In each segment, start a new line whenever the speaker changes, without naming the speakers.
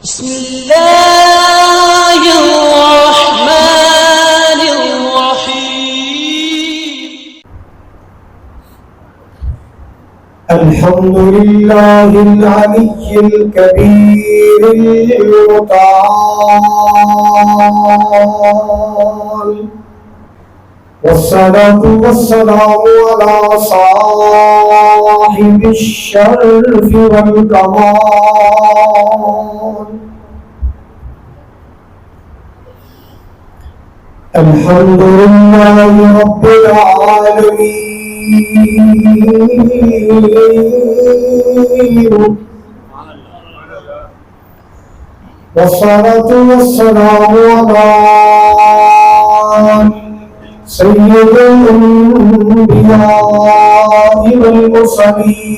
بسم الله الرحمن الرحيم.
الحمد لله العلي الكبير المتعال، والصلاة والسلام على صاحب الشرف والكمال. الحمد لله رب العالمين، والصلاة والسلام على سيد الأنبياء والمرسلين،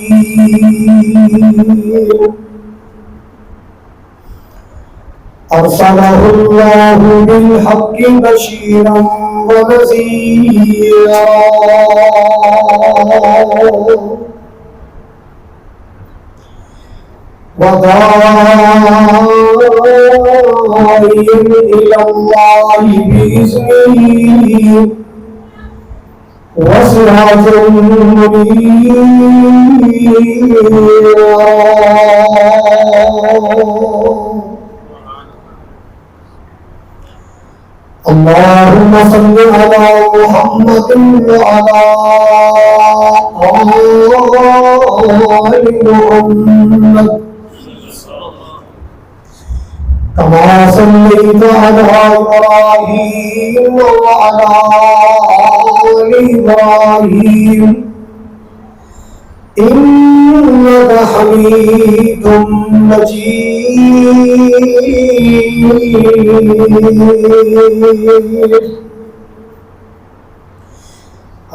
أرسله الله بالحق بشيرا ونذيرا وداعيا إلى الله بإذنه وسراجا منيرا. اللهم صل على محمد وعلى آل محمد كما صليت على إبراهيم وعلى آل إبراهيم إنك حميد مجيد.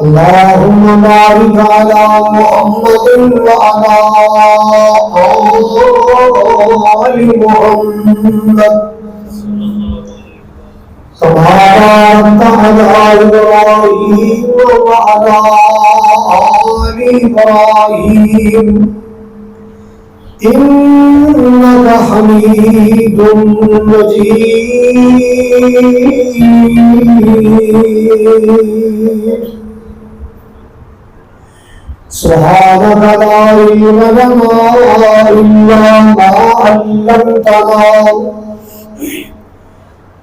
اللهم بارك على محمد وعلى آل محمد كما باركت على إبراهيم وعلى آل إبراهيم إنك حميد مجيد. سبحانك لا علم لنا إلا ما علمتنا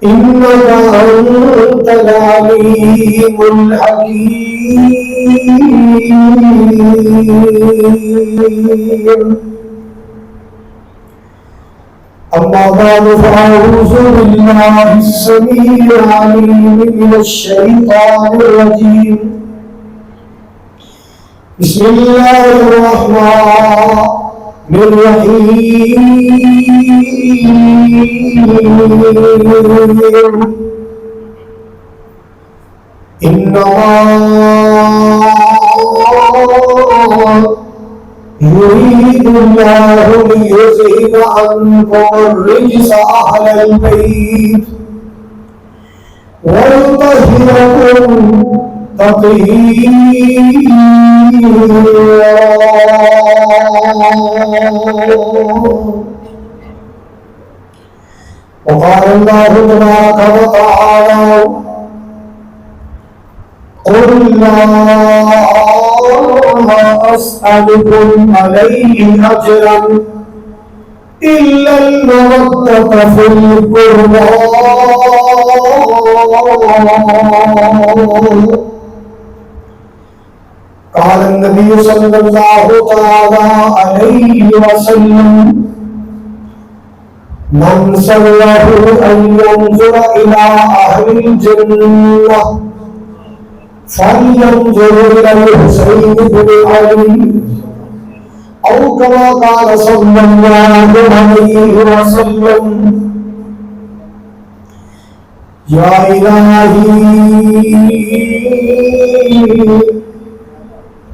إنك أنت العليم الحكيم. أما بعد فأعوذ بالله السميع العليم من الشيطان الرجيم. بسم الله الرحمن الرحيم. إنما يريد الله ليذهب عنكم الرجس أهل البيت ويطهركم تطهيرا. وقال الله تبارك وتعالى: قل لا أسألكم عليه أجرا إلا المودة في القربى. قال النبي صلى الله تعالى عليه وسلم: من سره أن ينظر إلى أهل الجنة فلينظر إلى الحسين بن علي أو كما قال صلى الله عليه وسلم. يا إلهي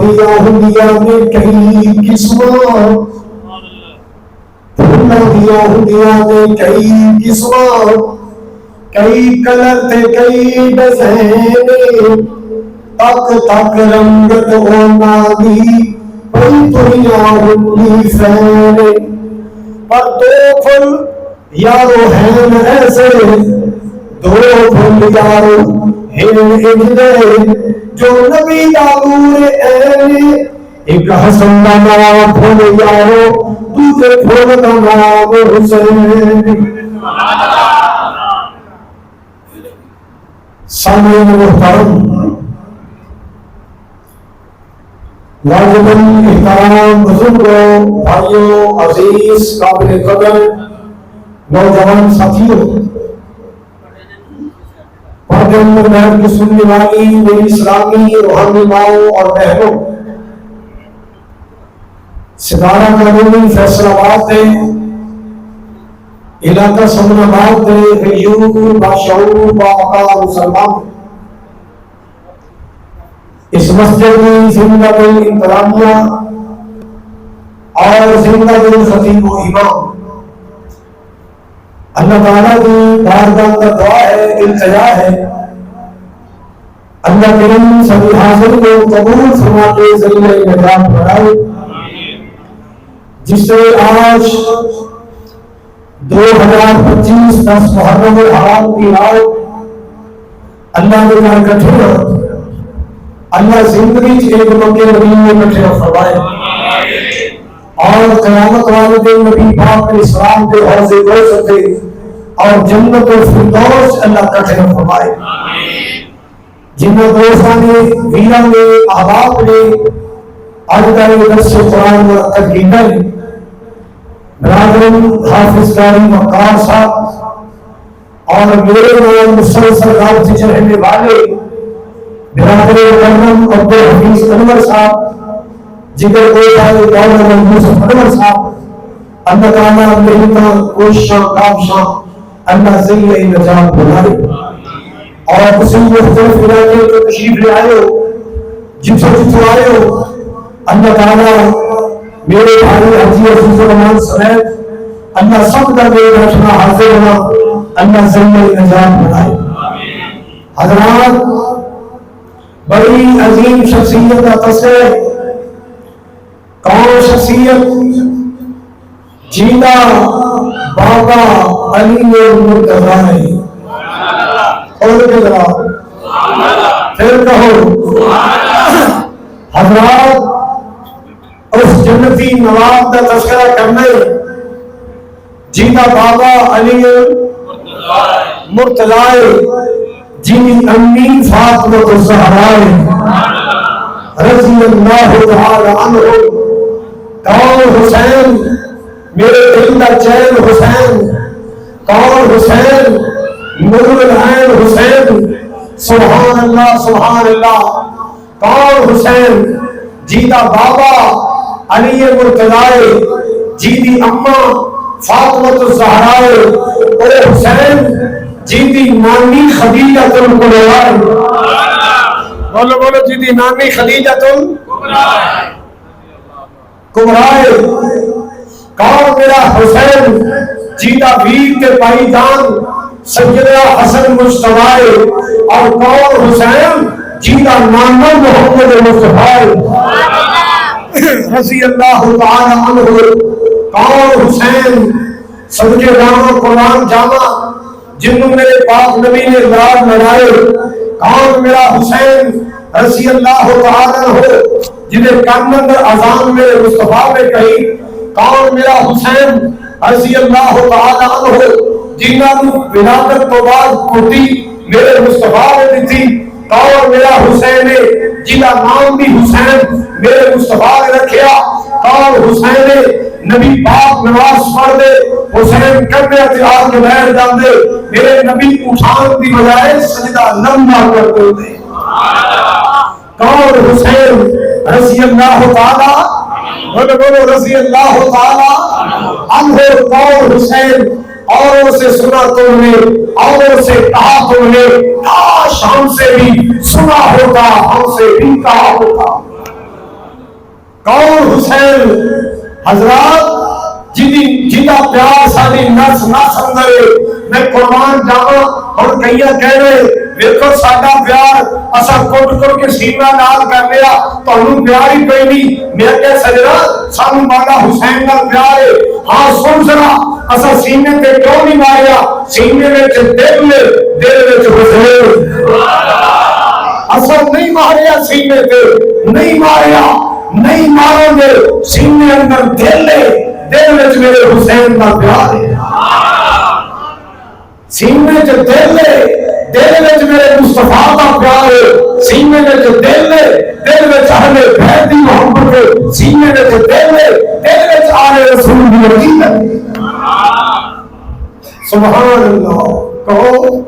دیا ہنڈیا میں کئی قسموں، دیا ہنڈیا میں کئی قسموں، کئی کلر تھے کئی ڈیزائن، تک تک رنگت ہونا بھی پئی دنیا ہنڈی فین، پر دو پھل یارو ہیں ایسے، دو پھل یارو ہیں اجلے، جو نبی داور اہلِ ایک حسن کا نام پھول یارو، دوسرے پھول کا نام حسین۔ سامعین محترم، واجب احترام بزرگوں، بھائیوں، عزیز، قابل قدر نوجوان ساتھیوں، پردے پر بیٹھ کے سننے والی میری اسلامی روحانی ماؤں اور بہنوں، ستارہ کالونی فیصل آباد ہے، علاقہ سمن آباد ہے، غیور باشعور باوقار مسلمان، اس مسجد میں زندہ دل انتظامیہ اور زندہ دل خطیب و امام، اللہ تعالیٰ کی بارگاہ کا دعا ہے، التجا ہے، اللہ کریم سبھی حاضر کو قبول فرما کے ذریعہ نجات بنائے۔ جس سے آج 2025 10 محرم الحرام کی رات اللہ کے گھر اکٹھے ہو، اللہ زندگی سے ایک مکے مدینے میں اکٹھے فرمائے، اور قیامت والے دن نبی پاک علیہ السلام کے حوض کوثر سے اور جنت الفردوس اللہ اکٹھے فرمائے۔ جنہوں دوستان نے، ویران نے، احباب نے آج کا یہ درس قرآن مرتب کیتا ہے، برادرین حافظ قاری وقار صاحب اور میرے نام مسلسل رات سے چڑھنے والے برادر کرم عبد الحفیظ انور صاحب، جگر کوٹا دولت یوسف انور صاحب، اللہ تعالیٰ محنتاں کوششاں کاوشاں اللہ ذریعہ نجات بنائے، اور کسی مختلف علاقے کو تشریف لے آئے ہو، جتھوں جتھوں آئے ہو، اللہ تعالیٰ میرے بھائی حجی عزیز الرحمان سمیت اللہ سب کا میرے رکھنا حاضر ہونا اللہ ذریعہ نجات بنائے۔ حضرات، بڑی عظیم شخصیت کا تذکرہ، کون شخصیت؟ جینا بابا علی مرتضیٰ ہے، اور کے ذرا پھر کہو حضرات، اس جنتی نواب کا تذکرہ کرنے جینا بابا علی مرتضیٰ جنی امی فاطمہ الزہرا رضی اللہ تعالی عنہ، کون حسین؟ میرے دل کا چین حسین، کون حسین؟ نور العین حسین، سبحان اللہ سبحان اللہ، کون حسین؟ جیتا بابا علی مرتضیٰ جیتی اماں فاطمہ الزہرا، اور حسین جیتی نانی خدیجہ الکبریٰ، بولو بولو، جیتی نانی خدیجہ الکبریٰ، کون میرا حسین؟ جیتا ویر کے بھائی جان سیدنا حسن مجتبی، اور کون حسین؟ جیتا نانا محمد مصطفیٰ رضی اللہ تعالی عنہ، کون حسین؟ صدقے جامع قرآن جامع جنہوں میرے پاک نبی نے لاد لڑائے، کون میرا حسین رضی اللہ تعالی عنہ جنہیں کان اندر اذان میرے مصطفیٰ نے کہی، کون میرا حسین رضی اللہ تعالی عنہ جنہوں ولادت تو بعد کوٹی میرے مصطفیٰ نے دی تھی، کون میرا حسین جنہا نام بھی حسین میرے مصطفیٰ نے رکھیا، کون حسین نبی پاک نماز پڑھ دے حسین کرنے اتحاد کے بیر جان دے، میرے نبی اٹھان کی بجائے سجدہ لمبا کرتے دے، کون حسین رضی اللہ تعالی بولو بولو رضی اللہ تعالی عنہ، کون حسین؟ اوروں سے سنا تم نے، اوروں سے کہا تم نے، کاش ہم سے بھی سنا ہوتا، ہم سے بھی کہا ہوتا، حسین حضرات جدا پیار ساری نس نس اندر میں قربان جاواں اور کئی کہہ رہے ویکھو ساڈا پیار اساں کٹ کٹ کے سینہ نال کر لیا تانوں پیار ہی کوئی نہیں میں کہ سجنا سانوں مولا حسین نال پیار ہے ہاں سن ذرا اساں سینے تے کیوں نہیں ماریا سینے وچ دل وچ حسین اساں نہیں ماریا سینے تے نہیں ماریا نہیں مارو گے سینے اندر دل ہے دل وچ میرے حسین کا پیار ہے سینے وچ دل ہے دل وچ میرے مصطفیٰ کا پیار ہے سینے وچ دل ہے دل وچ اہل بیت دی محبت ہے سینے وچ دل ہے دل وچ آل رسول دی عقیدت ہے سبحان اللہ کہو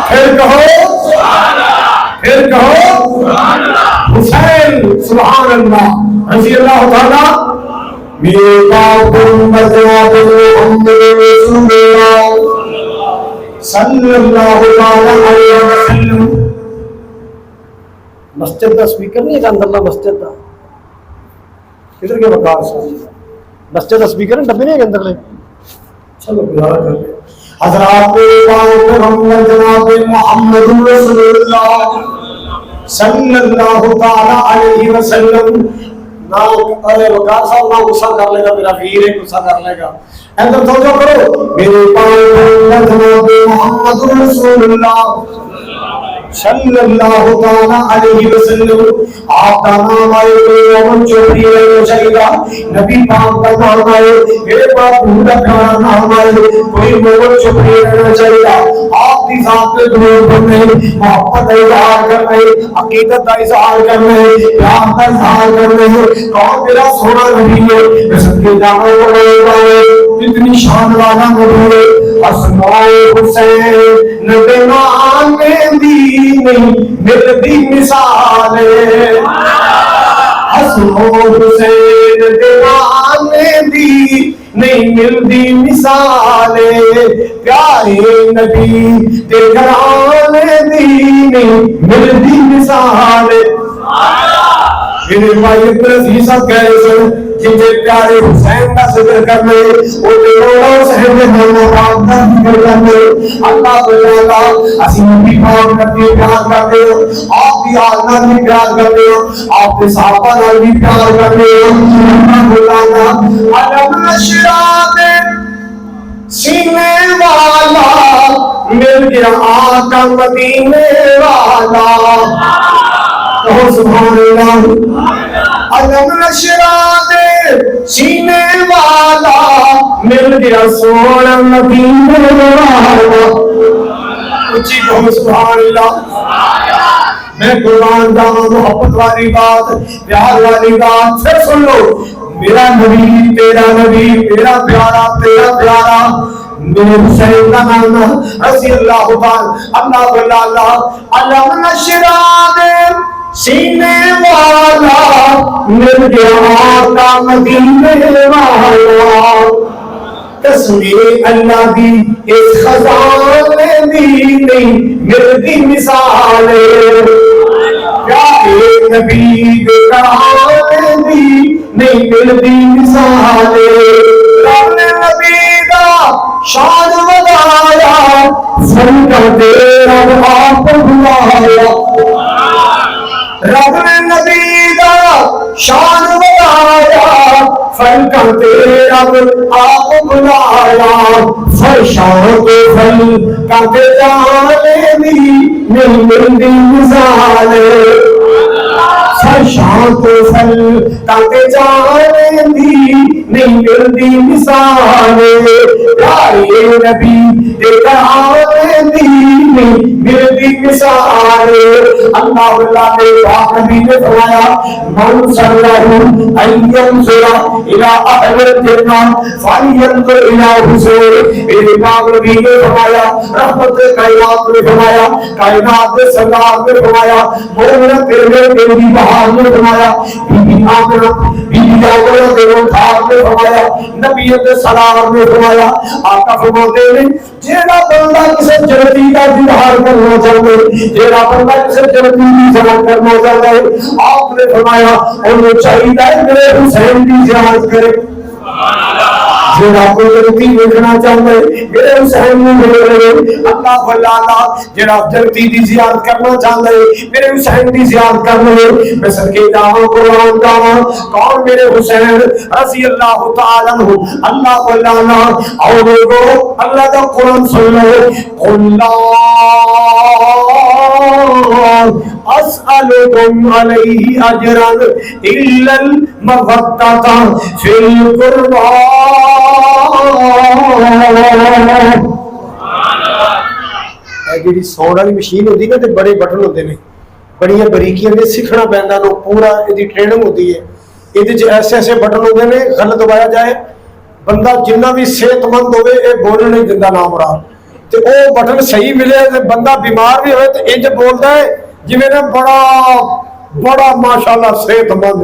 پھر کہو پھر کہو حسین سبحان اللہ رضی اللہ تعالی میقات المذہب محمد رسول اللہ صلی اللہ علیہ وسلم. مسجد کا سپیکر نہیں ہے اندر مسجد کا کدھر کے وقار سے مسجد کا سپیکر ہے ڈبے نہیں ہے اندر لے چلو گزارا کر لیں حضرات محمد جناب محمد رسول اللہ صلی اللہ تعالی علیہ وسلم. نہ ارے وقار صاحب نہ غصہ کر لے گا میرا ویر ہے غصہ کر لے گا اندر توجہ کرو میرے پاک جناب محمد رسول اللہ صلی اللہ تعالی علیہ وسلم. آپ کا نام آئے تو چوری رہنا چاہیے نبی پاک کا نام آئے میرے پاس پورا پیارا نام آئے کوئی مومن چوری رہنا چاہیے. آپ کی ذات پہ دور بننے محبت کا اظہار کرنے عقیدت کا اظہار کرنے پیار کا اظہار کرنے کون میرا سونا نبی ہے رسول کے جانا والے اتنی شان والا نبی ہے اسماء حسین نبیان میں دی نہیں ملتی مثال حسن حسین دیوانے دی نہیں ملتی مثال پیارے نبی کے گھرانے دی نہیں ملتی مثال. میرے بھائی اتنے عزیزہ کہہ سن جنہیں پیارے حسین کا ذکر کرنے انہیں لوگوں سے ہمیں پاک کا ذکر کرنے اللہ تعالیٰ اسی نبی پاک کرتے پیار کرتے ہو آپ کی آلنا بھی پیار کرتے ہو آپ کے صحابہ نال بھی پیار کرتے ہو اللہ تعالیٰ علم نشرات سینے والا مل گیا آقا مدینے والا کہو سبحان اللہ. علم نشرات سینے والا مل گیا سونا مدینے والا اچھی کہو سبحان اللہ. میں قرآن جاؤں محبت والی بات پیار والی بات پھر سن لو میرا نبی تیرا نبی میرا پیارا تیرا پیارا میرے حسین کا نام رضی اللہ تعالی اللہ اللہ علم نشرات سینے والا مل گیا آقا مدینے والا تصویر اللہ دی اس خزانے دی نہیں ملتی مثال پیارے نبی کے کرانے دی نہیں ملتی مثال. رب نے نبی دا شان بتایا فن کرتے رب آپ بلایا رب نے نبی دا شان بتایا فن کرتے رب آپ بلایا فرشاں کے فن کرتے جانے دی نہیں ملتی مثال فرشاں کے فن کرتے جانے دی نہیں ملتی مثال. پیارے نبی دیکھا آنے دی نہیں ملتی مثال. اللہ اللہ نے پاک نبی نے فرمایا من صلی اینظر الی اہل الجنہ فلینظر الی حسین. میرے پاک نبی نے فرمایا رحمت کائنات نے فرمایا کائنات کے سردار نے فرمایا مومن تیرے تیری بہار نے فرمایا بی بی آمنہ بی بی آمنہ کے روحات نے فرمایا نبی کے سلام نے فرمایا آقا فرماتے ہیں جیڑا بندہ کسی جنتی کا دیدار کرنا چاہے، جیڑا بندہ کسی جنتی کی زیارت کرنا چاہے، آپ نے فرمایا انہوں چاہیے میرے حسین کی زیارت کرے۔ جیڑا کوئی جنتی دیکھنا چاہے میرے حسین نے ملے، اللہ اللہ جیڑا جنتی دی زیارت کرنا چاہے میرے حسین دی زیارت کرنے میں صدقے جاواں قرآن جاواں کون میرے حسین رضی اللہ تعالی عنہ۔ اللہ اللہ اور لوگو اللہ کا قرآن سن لو، قل لا اسألكم عليه اجرا الا المودة في القربى۔ جی ساؤنڈ والی مشین ہوتی نا بڑے بٹن ہوتے ہیں، بڑی باریکیاں نے سیکھنا پہنتا نو پورا یہ ٹریننگ ہوتی ہے، یہ ایسے ایسے بٹن ہوتے ہیں غلط دبایا جائے بندہ جنہ بھی صحت مند ہوئے یہ بولنے نہیں دیتا نام مراد، تو وہ بٹن صحیح ملے بندہ بیمار بھی ہوئے تو انج بولتا ہے جی میں نے بڑا ماشاءاللہ صحت مند۔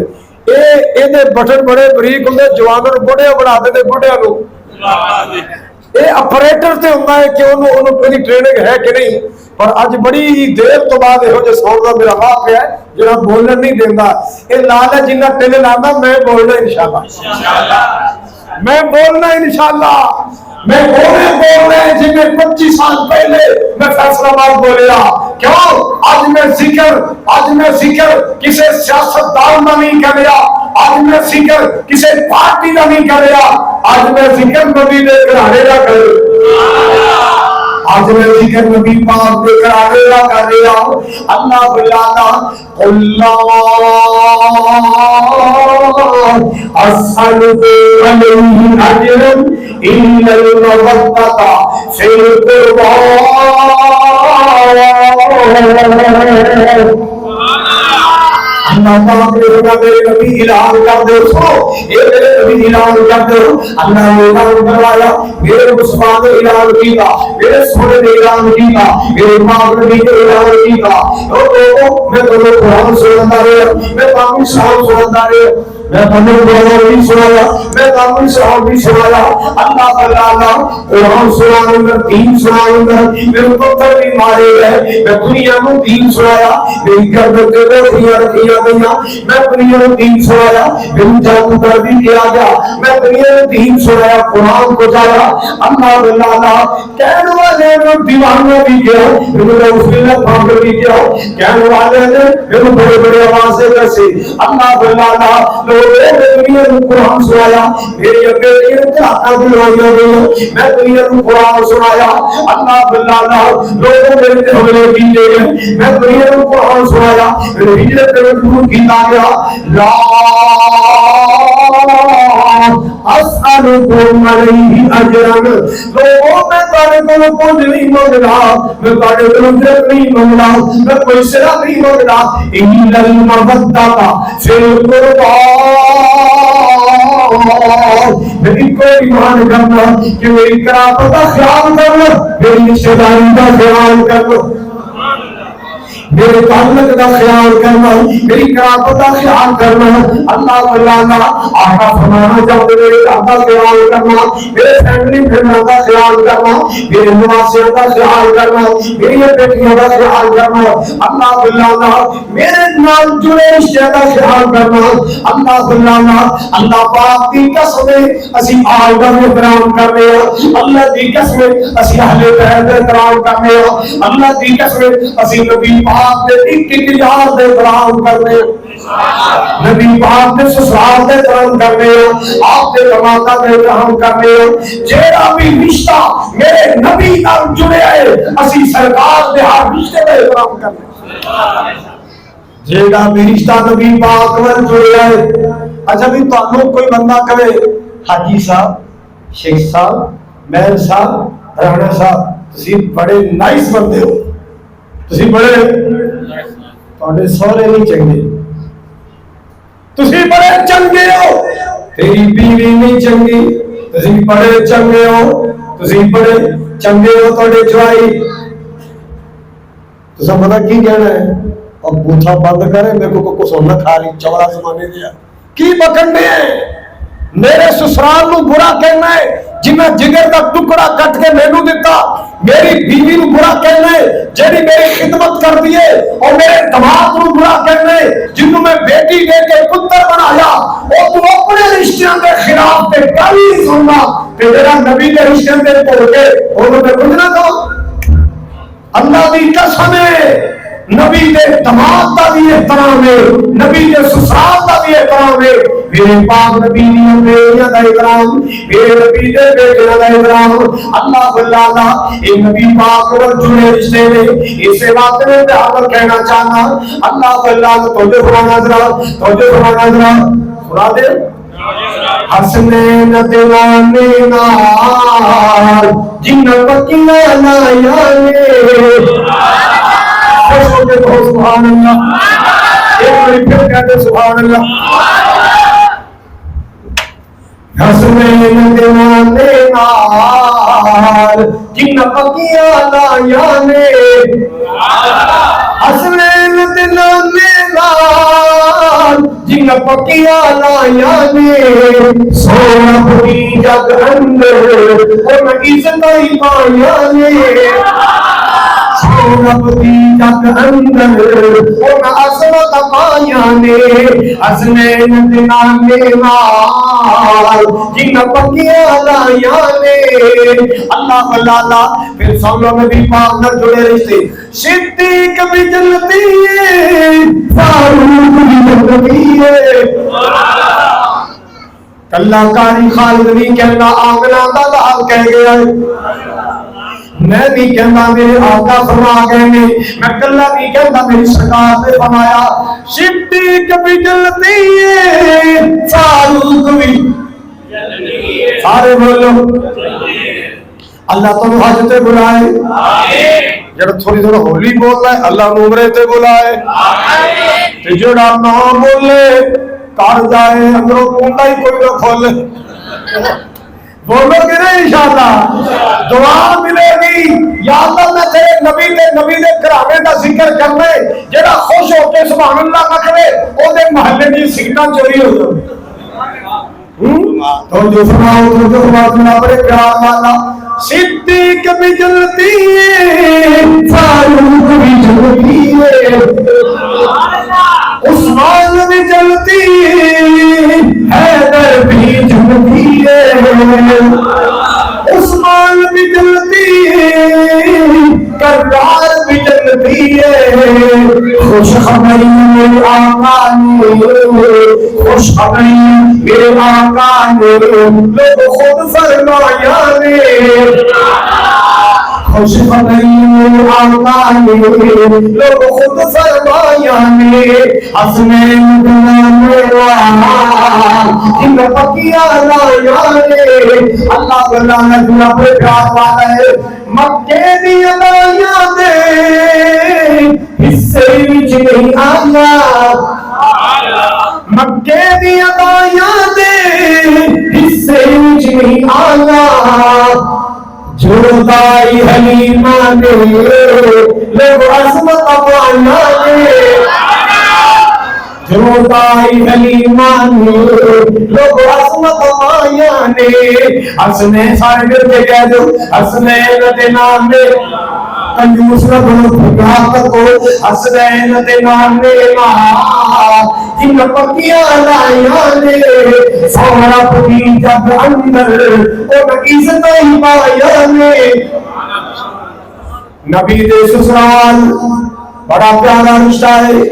یہ بٹن بڑے بریک ہوتے جوانوں بڑھے بنا دیتے بڑھیا لوگ، یہ اپریٹر تے ہوتا ہے کہ انہوں کوئی ٹریننگ ہے کہ نہیں، پر اج بڑی دیر تو بعد یہ جو ساؤنڈ کا میرا واپ ہے جہاں بولنا نہیں دینا، یہ لال ہے جنہ ٹل لانا میں بولنا انشاءاللہ، میں بولنا انشاءاللہ، میں بولنا جی میں 25 سال پہلے میں فیصلہ آباد بولیا، کیوں آج میں ذکر کسی سیاستدان کا نہیں کر رہا، آج میں ذکر کسی پارٹی کا نہیں کر رہا، آج میں ذکر نبی دے گھرانے کا کر رہا، آج میں ذکر نبی پاک دے گھرانے کا کر رہا ہوں۔ اللہ بلانا اللہ اسألكم علیہ اجرا الا المودة فی القربى۔ اللہ پاک نے میرے نبی اعلان کر دو، سنو یہ میرے نبی اعلان کر دو، اللہ نے اعلان کروایا، میرے مصطفیٰ نے اعلان کیا، میرے سونے نے اعلان کیا، میرے پاک نبی نے اعلان کیا۔ میں تمہیں قرآن سناتا رہا، میں پاکی صاحب سناتا رہا، میں تمہیں قرآن بھی سنایا، میں پاکی صاحب بھی سنایا، اللہ تعالیٰ قرآن سناؤں گا، دین سناؤں گا، میرے پتھر بھی مارے گئے، میں دنیا کو دین سنایا، میری گردن کے روٹیاں رکھیا گیا، میں دنیا کو دین سنایا، میری جادو کر بھی کیا گیا، میں دنیا کو دین سنایا، قرآن کو جایا، اللہ تعالیٰ کہنے والے نے دیوانوں بھی کیا، میرے رسول نے پاک بھی کیا، کہنے والے نے میرے بڑے بڑے آوازیں کیسے، اللہ تعالیٰ دنیا کو قرآن سنایا، میری اپنے چاہتا دلوائیاں گئی، میں دنیا کو قرآن سنایا، اللہ تعالیٰ لوگوں میرے حملے کی گئے، میں دنیا کو قرآن سنایا، میرے ہجرت میں دور کیتا گیا۔ لا اسألكم علیہ اجرا، لوگوں میں تارے کو کچھ نہیں مانگنا، میں تارے کو اجرت نہیں مانگنا، میں کوئی صلہ نہیں مانگنا، الا المودة فی القربى۔ میری کوئی ایمان کرنا کہ میری قرابت کا خیال کرنا، میری رشتہ داری کا خیال کرنا، میرے تعلق کا خیال کرنا، میری قرابت کا خیال کرنا، اللہ تعالیٰ آقا فرمانا چاہتے میرے گھر کا خیال کرنا، میرے فیملی ممبر کا خیال کرنا، میرے نواسیوں کا خیال کرنا، میری بیٹیوں کا خیال کرنا، اللہ تعالیٰ میرے نال جڑے رشتے کا خیال کرنا، اللہ تعالیٰ اللہ پاک کی قسم اسی آل کا احترام کرنے ہیں، اللہ کی قسم اسی اہل بیت کا احترام کرنے ہیں، اللہ کی قسم اسی نبی پاک دے اقتدار دے احترام کرنے، نبی پاک دے سسرال دے احترام کرنے، آپ دے جماعت دے احترام کرنے، جیڑا بھی رشتہ میرے نبی نال جڑے ہے اسی سرکار دے ہر رشتے دے احترام کرنے، جیڑا بھی رشتہ نبی پاک نال جڑے ہے۔ اچھا بھی تانوں کوئی بندہ کہے حاجی صاحب، شیخ صاحب، مہر صاحب، رانا صاحب تسی بڑے نائس بندے ہو، تسی بڑے تھوڑے سورے نہیں چنگے، تسی بڑے چنگے ہو، تیری بیوی نہیں چنگی، تسی بڑے چنگے ہو، تسی بڑے چنگے ہو، تھوڑے جوائی تو سب پتہ کی کہنا ہے، اب بوتھا بند کرے میرے کو سونا کھا لی چورا زمانے دیا کی بکن میں ہے، میرے سسرال نو برا کہنا ہے جنہیں جگر کا ٹکڑا کٹ کے مینو دیتا، میری بیوی نو برا کہنا ہے جیڑی میری خدمت کر دیے، اور میرے دماغ نو برا کہنا ہے جنہوں میں بیٹی دے کے پتر بنایا، اور تو اپنے رشتیاں کے خلاف تے گل نہیں سننا کہ میرا نبی کے رشتیاں دے بول کے انہوں نے کچھ نہ کہا۔ اللہ دی قسم ہے نبی دے دماغ دا بھی احترام ہے، نبی دے سسرال دا بھی احترام ہے، میرے پاک نبی دی بیٹیاں دا احترام، میرے نبی دے بیٹیاں دا احترام۔ اللہ اللہ اے نبی پاک اور جڑے رشتے نے اسے بات میں بیان کہنا چاہنا۔ اللہ اللہ تجھے سبحان اللہ، تجھے سبحان اللہ سنا دے۔ حسنین دیوانے نال جن وکیلا لایا سبحان اللہ، ایک بار پھر کہتے سبحان اللہ۔ حسنین دیوانے نال جن وکیلا لایا حسنین دیوانے نال جن پکیا لایا نے سونا پوری جگ اندر اور عزت ہی پایا نے سونا پوری جگ اندر اور عظمت پایا نے حسنین دیوانے نال جن پکیا لایا نے۔ اللہ اللہ پھر سن لو نبی پاک نال جڑے رشتے، صدیق بھی جنتی ہے، فاروق بھی جنتی ہے، اللہ کاری خالد نہیں کہنا آمنہ دا لال کہہ گیا ہے، میں بھی کہنا میرے آقا فرما گئے نے، میں کلہ بھی کہنا میری سرکار نے فرمایا صدیق بھی جنتی ہے، فاروق بھی جنتی ہے، سارے بولو اللہ تو حاجتے بلائے، جڑا تھوڑی تھوڑا ہولی بولنا ہے اللہ نمرے تے بلائے، تے جڑا نہ بولے کار جائے اندروں کنڈا ہی کوئی نہ کھولے۔ بولو کہ نہیں انشاءاللہ دعا ملے گی۔ یا اللہ میں تیرے نبی دے کرانے کا ذکر کرنا ہے، جڑا خوش ہو کے سبحان اللہ نہ کرے او دے محلے دی سگٹاں چوری ہو جائے۔ تو جو سناؤ تو جو سنا بڑے پیار والا صدیق بھی جلتی ہے، فاروق بھی جلتی ہے، عثمان بھی جلتی ہے، حیدر بھی جلتی ہے، عثمان بھی جلتی ہے، کرار بھی جلتی ہے۔ خوش خبری میرے آقا نے، خوش خبری میرے آقا نے لوگ خود فرمایا نے، خوش خبری میرے آقا نے لوگ خود فرمایا نے، حسنین دیوانے نال جن پکیا لایا نے۔ اللہ اللہ نے دنیا پہ پیار والا ہے، مکے دی ادائیاں دے حصے وچ نہیں آیا، مکے دی ادائیاں دے حصے وچ نہیں آیا، جو دائی حلیمہ نے لوگ عظمت پایا نے، جو دائی حلیمہ نے لوگ عظمت پایا نے۔ حسنین سارے مل کے کہہ دو حسنین دے نام میں کنجوس نہ بنو پھکا کو، حسنین دے نام میں ماں جن پکیا لایا نے، سونا پوری جگ اندر اور عزت ہی پایا نے۔ نبی دے سسرال بڑا پیارا رشتہ ہے،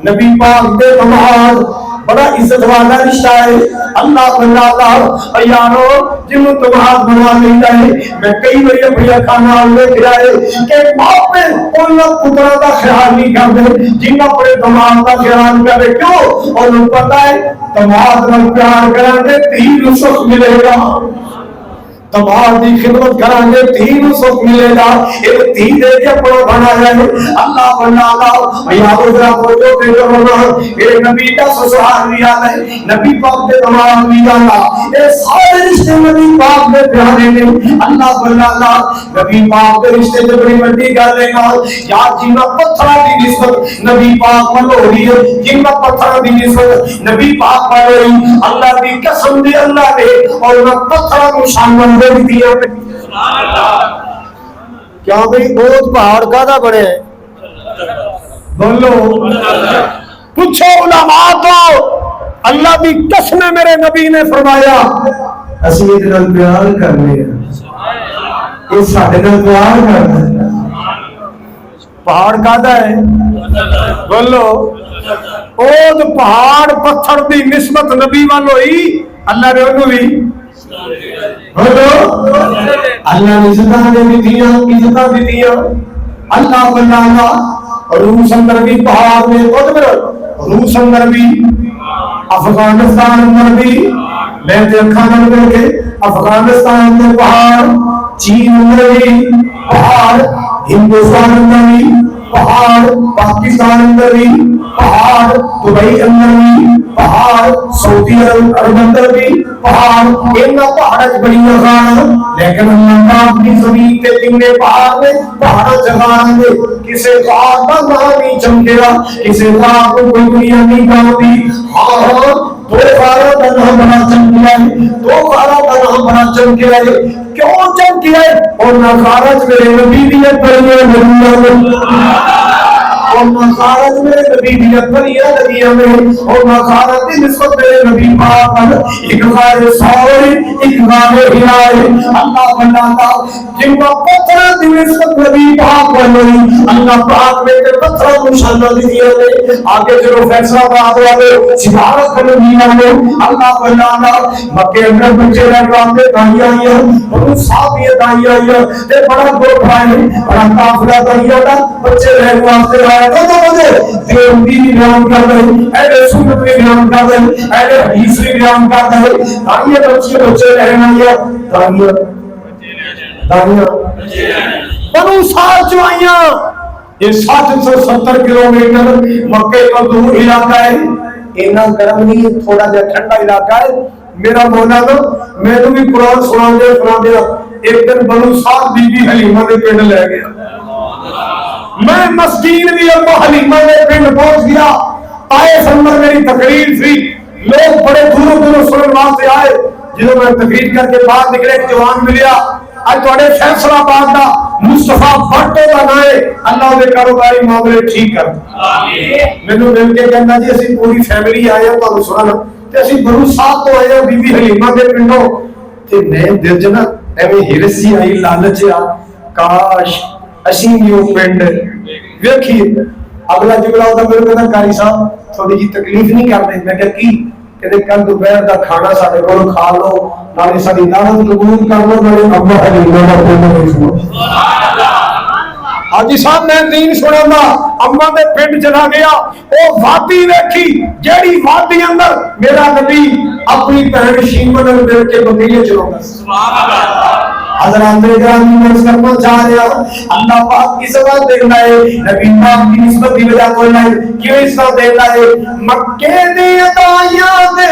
نبی پاک دے دماغ بڑا عزت والا رشتہ ہے۔ اللہ اللہ یارو جنہوں دماغ بنوا لیتا ہے، میں کئی بڑی بڑیا کھانا لے کے آئے کہ باپ میں انہوں پترہ کا خیال نہیں کرتے جنہوں اپنے دماغ کا خیال کرتے، کیوں؟ انہوں پتا ہے دماغ میں پیار کرنے تین سخ ملے گا، تمام دی خدمت کرانگے دین سکھ ملے گا ایک دین دے کے اپنا بنا جائے اللہ بنا اللہ یا ادھرا پوچھو پہ کرنا میرے نبی کا سسرال بھی آنا ہے نبی پاک کے تمام بھی آنا اے سارے رشتے نبی پاک میں پیارے نے اللہ بنا اللہ نبی پاک کے رشتے جو بڑی بڑی گل ہے یا جنہ پتھر دی نسبت نبی پاک میں ہو رہی ہے جنہ پتھر دی نسبت نبی پاک میں ہو رہی اللہ دی قسم دی اللہ نے اور نہ پتھر کو شامل دیا کیا بھئی بہت پہاڑ کا تھا بڑے بولو پوچھو علماء کو اللہ بھی قسم میرے نبی نے فرمایا اسی اتنا پیار کرنے یہ ساڑھے کا پیار کرنا پہاڑ کا تھا ہے بولو اوہ پہاڑ پتھر دی نسبت نبی والوئی اللہ نے انہوں بھی اللہ نے عزتاں بھی دیا اللہ بنانا روس اندر بھی پہاڑ میں روس اندر بھی افغانستان اندر بھی میں دیکھا نہ کے افغانستان اندر پہاڑ چین اندر بھی پہاڑ ہندوستان اندر بھی پہاڑ پاکستان اندر بھی پہاڑ دبئی اندر بھی پہاڑ سعودی عرب اندر بھی پہاڑ اینا پہاڑ بڑی جگہ لیکن اللہ پاک کی زمین کے تینے پہاڑ میں پہاڑ جگہ دے کسے پہاڑ کا نام نہیں چمکے گا کسے پہاڑ کو کوئی دنیا نہیں کہتی ہاں دو بارہ کا نام بڑا چمکیا ہے دو بارہ کا نام بڑا چمکیا ہے کیوں چمکیا ہے اور نخارج میرے نبی دیت پر اور مخارج میرے نبی بھی اکبریہ لگیا میں اور مخارج دی نسبت میرے نبی پاک پر اقبال سوری اقبال ہلائے اللہ بناتا جن کا پتھر دی نسبت نبی پاک پر نہیں اللہ پاک میں کے پتھر کو شانہ دیا میں آگے جو فیصلہ بات والے سفارت کرنے دیا میں اللہ بناتا مکہ اندر بچے رہ گاتے دائی آئیا بہت صاحب یہ دائی آئیا تے بڑا گروپ آئے بڑا کافلہ دائی آئیا بچے رہ گاتے آئے دیوبندی بھی بیان کر رہے اہل سنت بھی بیان کر رہے اہل حدیث بھی بیان کر رہے داعیہ بچے رہنا یا داعیہ بنو سال جو آئیاں یہ 770 کلومیٹر مکہ کا دور علاقہ ہے اینا گرم نہیں تھوڑا جا ٹھنڈا علاقہ ہے میرا مولا تو میں تو بھی قرآن سنا دے ایک دن بنو سال بی بی حلیمہ نے پنڈ لے گیا میں مسکین بھی ابو حلیمہ نے پنڈ پہنچ گیا طائف اندر میری تقریر تھی لوگ بڑے دوروں دوروں سنن واسطے آئے جنہوں میں تقریر کر کے باہر نکلے ایک جوان ملیا آج تھوڑے فیصلہ بات دا مصطفیٰ بھٹو کا نائے اللہ دے کاروباری معاملے ٹھیک کر میں نے مل کے کہنا جی اسی پوری فیملی آئے ہیں تو سنانا تے اسی بنو سال تو آئے ہیں بی بی حلیمہ کے پنڈوں تے میں دل جنا ایویں ہرسی آئی لالچ آ کاش اسیمیو پنڈ ویکھی اگلا جملہ ہوتا میرے کہتا کاری صاحب تھوڑی جی تکلیف نہیں کرتے میں کہ کی کہتے کل دوپہر دا کھانا ساڈے کول کھا لو نالے ساری دعوت قبول کر لو نالے ابا حلیمہ دا پنڈ سنو حاجی صاحب میں دین سنا دا اما دے پنڈ چلا گیا او وادی ویکھی جیڑی وادی اندر میرا نبی اپنی بہن شیمہ نال مل کے بکریاں چلاوندا سبحان اللہ حضرات گرامی میں اس کرنا چاہ رہا اللہ پاک کی سزا دینا ہے نبی پاک کی نسبت کی وجہ کوئی نہیں کیوں اس طرح دینا ہے مکے دی ادائیاں دے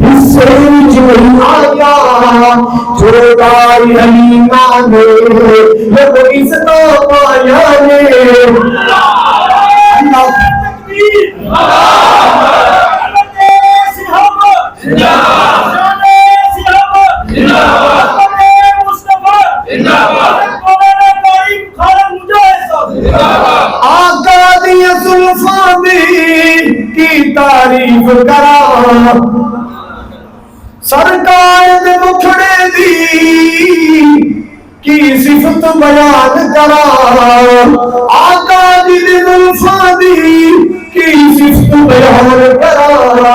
حصے جو آیا جو دائی حلیمہ نے لوگ اس طرح پایا نے اللہ تکبیر آقا دی زلفاں کی تعریف کرا سرکار دے مکھڑے دی کی صفت بیان کرا آقا دی زلفاں کی صفت بیان کرا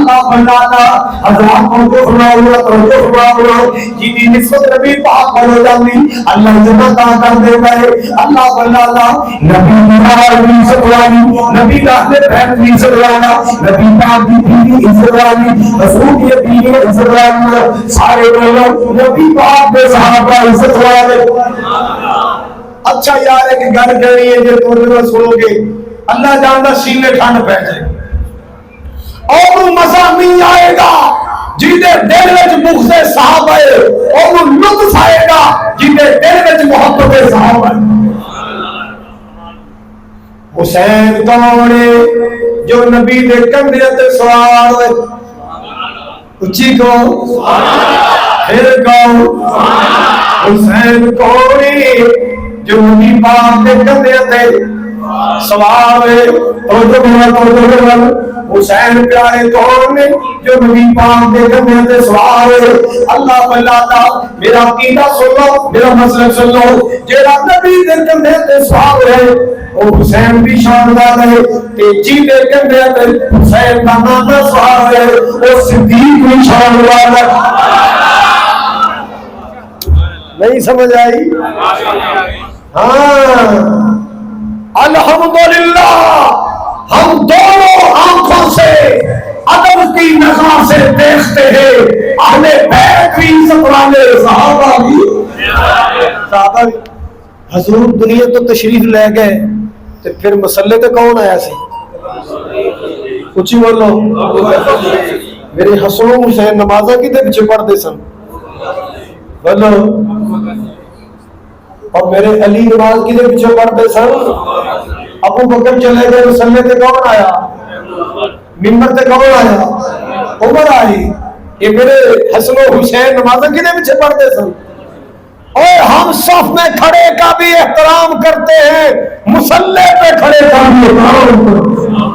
اللہ بنانا حضرات کو فرمایا تو فرمایا جی نسبت نبی پاک ہو جاتی اللہ جنت کر دیتا ہے اللہ بنانا نبی کی عزت والی نبی کا اہل بیت کی عزت والا نبی پاک کی بیوی عزت والی رسول کی بیوی عزت والی سارے لوگ نبی پاک کے صحابہ عزت والے اچھا یار ایک گل کہنی ہے جو تم سنو گے اللہ جانتا سینے ٹھنڈ پہ جائے اور مزہ نہیں آئے گا جیدے دل وچ بغض صحابہ ہے اور لطف آئے گا جیدے دل وچ محبت صحابہ ہے حسین کون ہے جو نبی دے کندھے تے سوار ہوئے اچھی کو پھر کون حسین کون ہے جو نبی پاک دے کندھے تے سوار ہوئے حسین پیارے کون نے جو نبی پاک دے کندھے تے سوار ہوئے اللہ بلاتا میرا عقیدہ سن لو میرا مسلک سن لو جیڑا نبی دے کندھے تے سوار ہوئے او حسین بھی شاندار ہے تے جی دے کندھے تے حسین دا نام سوار ہوئے او صدیق بھی شاندار ہے نہیں سمجھ آئی ہاں الحمدللہ ہم دونوں آنکھوں سے ادب کی نگاہ سے دیکھتے ہیں اہل بیت کی عزت والے صحابہ بھی حضور دنیا تو تشریف لے گئے تو پھر مسئلے تے کون آیا سی کچھ بولو میرے حسن و حسین نمازہ کی تے پیچھے پڑھتے سن بولو اور میرے علی نماز کی تے پیچھے پڑھتے سن ابو بکر چلے گئے مسلے تے کون آیا منبر تے کون آیا عمر آئی یہ میرے حسن و حسین نمازیں کنے پیچھے پڑھتے سن اور ہم صف میں کھڑے کا بھی احترام کرتے ہیں مسلے پہ کھڑے کا بھی احترام کرتے ہیں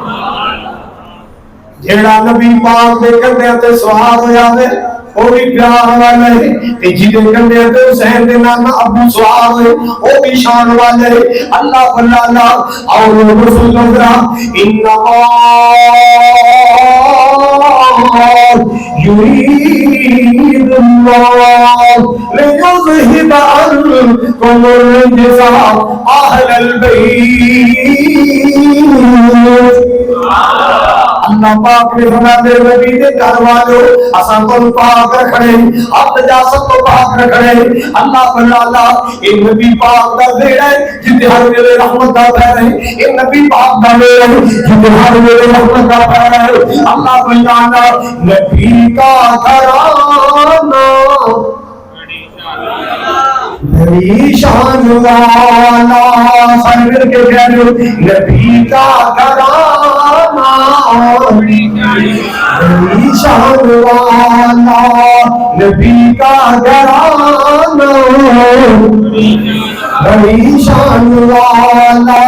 جیڑا نبی پاک دے کندھے تے سوار ہو جاوے وہ بھی پیار والا ہے تے جدے کندھے تے حسین دے نام ابو سوار ہے وہ بھی شان والا ہے اللہ بلانا اور رسول اللہ انما یرید اللہ لیذہب عنکم الرجس اہل البیت اللہ پاک نے فرمایا نبی دے گھر والو اساں تو پاک رکھنے اب نجاست تو پاک رکھنے اللہ بلالا اے نبی پاک دا بیڑا ہے جتے ہر ویلے رحمت دا پیر ہے اے نبی پاک دا بیڑا ہے جتے ہر ویلے رحمت دا پیر ہے اللہ بلالا نبی کا گھرانہ نبی شان والا سارے مل کے کہہ رہے ہو نبی کا گھرانہ نبی شان والا نبی کا گھرانہ نبی شان والا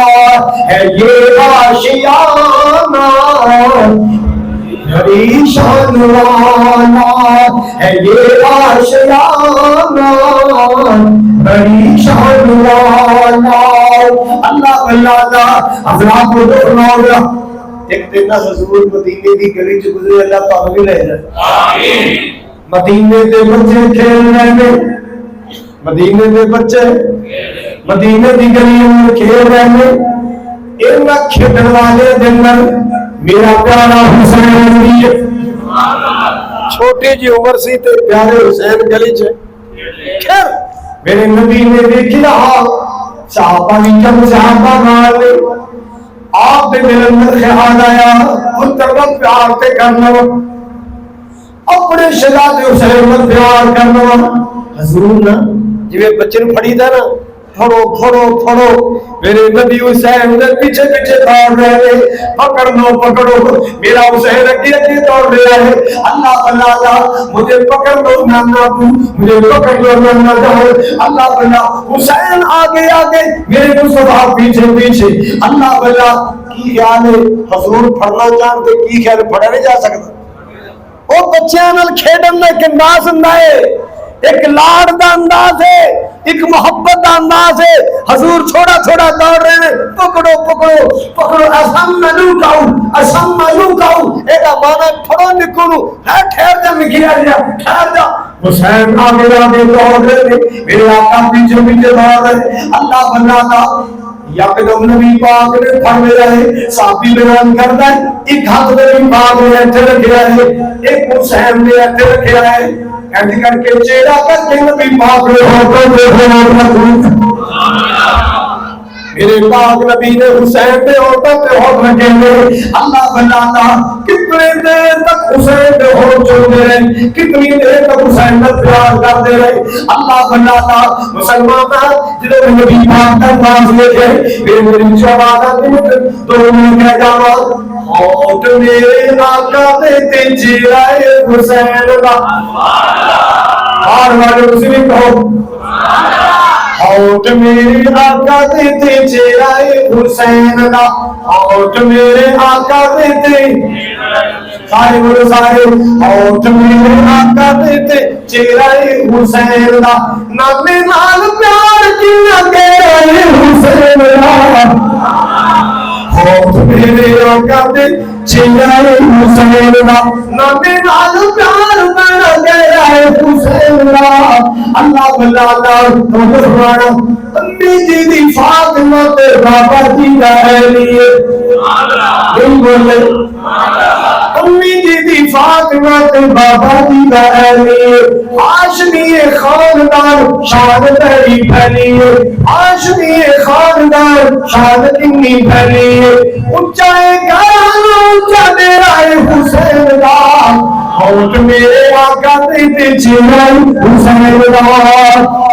ہے یہ آشیانہ نبی شان والا ہے یہ آشیانہ بڑی شان والا اللہ اللہ حضرات کو فرمایا ایک دن حضور مدینے کی گلی سے گزرے اللہ تعالی بھی لے جائے آمین مدینے کے بچے کھیل رہے ہیں مدینے کے بچے مدینے کی گلی میں کھیل رہے ہیں ان کھیلنے والے دن میرا پیارا حسین چھوٹی جی عمر سی تے پیارے حسین گلی چ خیر میرے نبی نے دیکھی رہا صحابہ کی جب صحابہ نال آپ دے دل اندر خیال آیا ان طرف پیار تے کرنا اپنے شہزادے حسین پر پیار کرنا حضور نا جویں بچے نوں پھڑی دا نا پھڑو پھڑو پھڑو میرے نبی حسین دے پیچھے پیچھے دوڑ رہے ہیں پکڑو پکڑو میرا حسین اگے اگے دوڑ رہا ہے اللہ اللہ مجھے پکڑ لو نانا ابو مجھے پکڑ لو نانا جان اللہ اللہ حسین آگے آگے میرے مصطفیٰ پیچھے پیچھے اللہ اللہ کی خیال ہے حضور پڑھنا چاہتے کی خیال پڑھا نہیں جا سکتا وہ بچیاں نال کھیڈن دا ایک انداز ہوندا ہے ایک لاڑ دا انداز ہے ایک محبت دا انداز ہے حضور چھوڑا چھوڑا دوڑ رہے ہیں پکڑو پکڑو پکڑو اسم لوکاؤ یہ مانا پڑھو نکو نو ٹھہر جا نکلیا جا ٹھہر جا حسین آگے آگے دوڑ رہے میرے آقا پیچھے پیچھے دوڑ رہے اللہ بنا تھا یکدم نبی پاک نے پھڑ رہے صحابی بیان کرتا ہے ایک ہاتھ نبی پاک نے ایتھے رکھا ہے ایک حسین نے ایتھے رکھا ہے ایسے کر کے چہرہ کر کے نبی پاک نے ہوٹوں پہ میرے پاک نبی نے حسین پہ ہوٹوں پہ ہاتھ رکھے ہوئے اللہ بنانا کتنے دیر تک حسین پہ ہاتھ چھوڑتے رہے کتنی دیر تک حسین پر پیار کرتے رہے اللہ بنانا مسلمان جنہوں نے نبی پاک کا ناز لے گئے میری جوانہ دونوں نے کہہ جانا ہوٹ میرے آقا دیتے چہرہ حسین کا بار بار مسلم کہو ہوٹ میرے آقا دیتے چہرہ حسین کا ہوٹ میرے آقا دیتے سارے بولو سارے ہوٹ میرے آقا دیتے چہرہ حسین کا نانے نال پیار کیا گیا حسین کا ہوٹ میرے آقا دیتے چہرہ حسین کا نانے نال پیار بنا گیا حسین کا اللہ بلانا فرمانا امی جی دی فاطمہ تے بابا جی دا اہلیے نہیں بولے امی جی دی فاطمہ تے بابا جی دا اہلیے ہاشمی خاندان شان بڑی پھیلی ہے ہاشمی خاندان شان کتنی پھیلی ہے اونچا گھرانا اونچا ڈیرا حسین کا ہوٹ میرے آقا دیتے چہرہ حسین کا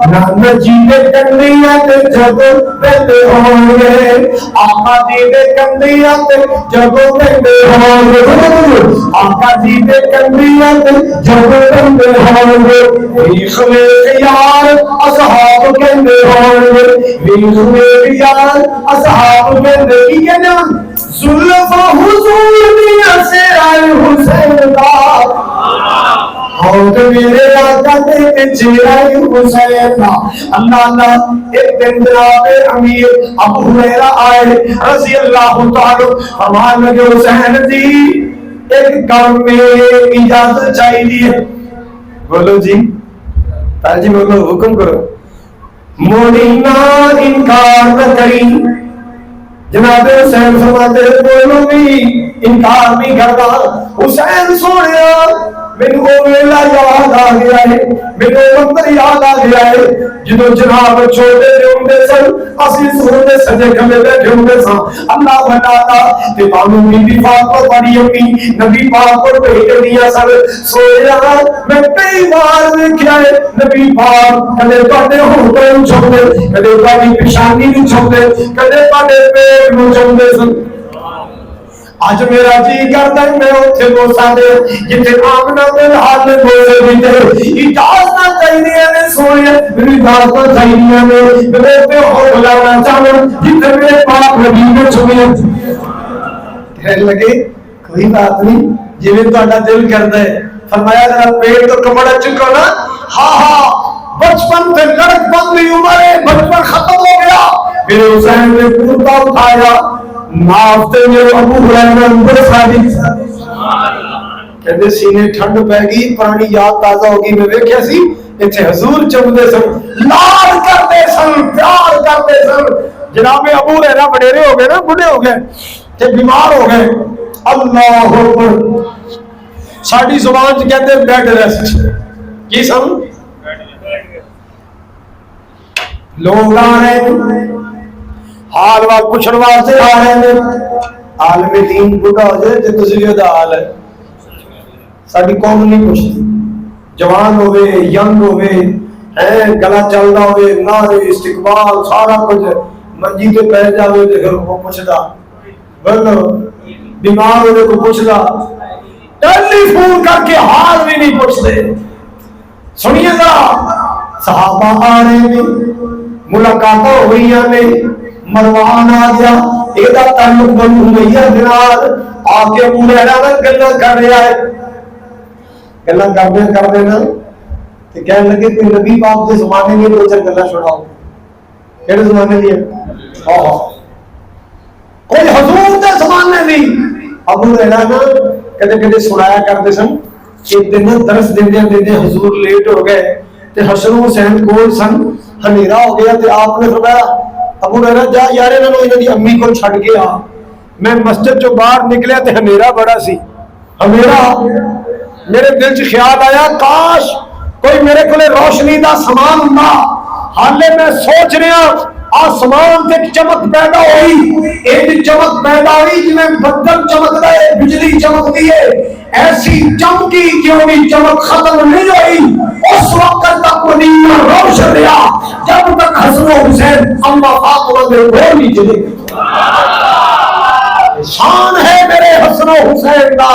نانا جی دے کنڈیاں تے جگو بیٹھے ہوں گے آقا جی دے کنڈیاں تے جگو بیٹھے ہوں گے آقا جی دے کنڈیاں تے جگو بیٹھے ہوں گے ویخ میرے یار اصحاب کہندے ہوں گے ویخ میرے یار اصحاب کہندے کی کہنا زلف حضور دیا سے آئے حسین کا ہوٹ میرے آقا دیتے چہرہ حسین کا اللہ اللہ ایک دن جناب امیر ابو ہریرہ آئے رضی اللہ تعالی فرمانے لگے حسین جی ایک کام میں اجازت چاہیے بولو جی تاجی بولو حکم کرو موڑی نہ انکار نہ کری جناب حسین فرماتے بولو بھی انکار نہیں کرتا حسین سوڑیا میرے کو ویلا یاد آ گیا ہے میرے وقت یاد آ گیا ہے جدو جناب چھوٹے ہوندے سن اسی سونے سجے کھلے بیٹھے ہوندے سن اللہ بناتا تے بانو بی بی پاک کو بڑی امی نبی پاک کو بھیج دیا سن سویا میں کئی بار دیکھا ہے نبی پاک کدے بڑے ہوتے چھوڑے کدے بڑی پیشانی نہیں چھوڑے کدے بڑے پیٹ نو چھوڑے سن آج میرا جی کرتا ہے میں اتھے بوسا دے جتے آمنہ دل حال بوسے دیتے اجازت چاہیے میں سوئے میری اجازت چاہیے میں پہ ہو بلانا چاہوں جتے میرے پاک نبی میں چھوئے کہنے لگے کوئی بات نہیں جیوے تو اڈا دل کرتا ہے فرمایا ذرا پیٹ تو کمڑا چکو نا ہاں بچپن پہ لڑک بندی عمر ہے بچپن ختم ہو گیا میرے حسین نے پورتا اٹھایا نافتے میں ابو ہریرہ اندر صادق کہتے سینے ٹھنڈ پہ گئی پرانی یاد تازہ ہوگی میں دیکھیا سی اتنے حضور چمدے سن لاد کرتے سن پیار کرتے سن جناب ابو ہریرہ بڑیرے ہو گئے نا بڑھے ہو گئے تے بیمار ہو گئے اللہ اکبر ساڑی زبان سے کہتے بیڈ ریسٹ کی سن لوگ آ رہے ہیں حال وقت پوچھن واسطے آ رہے ہیں عالم دین بڑھا ہو جائے تو تسلیہ دا حال ہے ساری قوم نہیں پوچھتی جوان ہوئے ینگ ہوئے گلا چلنا ہوئے نعرے استقبال سارا کچھ منجی کے پہ جاوے تو پھر وہ پوچھتا بولو بیمار ہوئے کو پوچھتا ٹیلی فون کر کے حال بھی نہیں پوچھتے سنیے ذرا صحابہ آ رہے ہیں ملاقاتیں ہوئی ہیں مروان آ گیا ایدہ تعلق بنو امیہ دنار آکے ابو ہریرہ گلہ کر رہا ہے گلہ کر دینا تو کہنے لگے کہ نبی پاک کے زمانے میں دو چار گلہ چھوڑاؤ کہنے زمانے میں کوئی حضور کے زمانے میں ابو ہریرہ کدے کدے سنایا کرتے سن کہ دن درس دیندے حضور لیٹ ہو گئے تے حسن حسین کول سن، ہنیرا ہو گیا تے آپ نے فرمایا ابو ہریرہ جا یار انہاں دی امی کو چھڈ کے آ۔ میں مسجد چوں باہر نکلیا تے ہنیرا بڑا سی، ہنیرا میرے دل چ خیال آیا کاش کوئی میرے کولے روشنی دا سامان ہوندا، حالے میں سوچ رہا آسمان تے چمک پیدا ہوئی، ایک چمک پیدا ہوئی جی میں بدل چمکدا ہے، بجلی چمکدی ہے، ایسی چمکی کہ وہ چمک ختم نہیں ہوئی اس وقت تک مدینہ روشن رہا جب تک حسن و حسین اما فاطمہ میں وہ نہیں چلے گئے۔ شان ہے میرے حسن و حسین کا،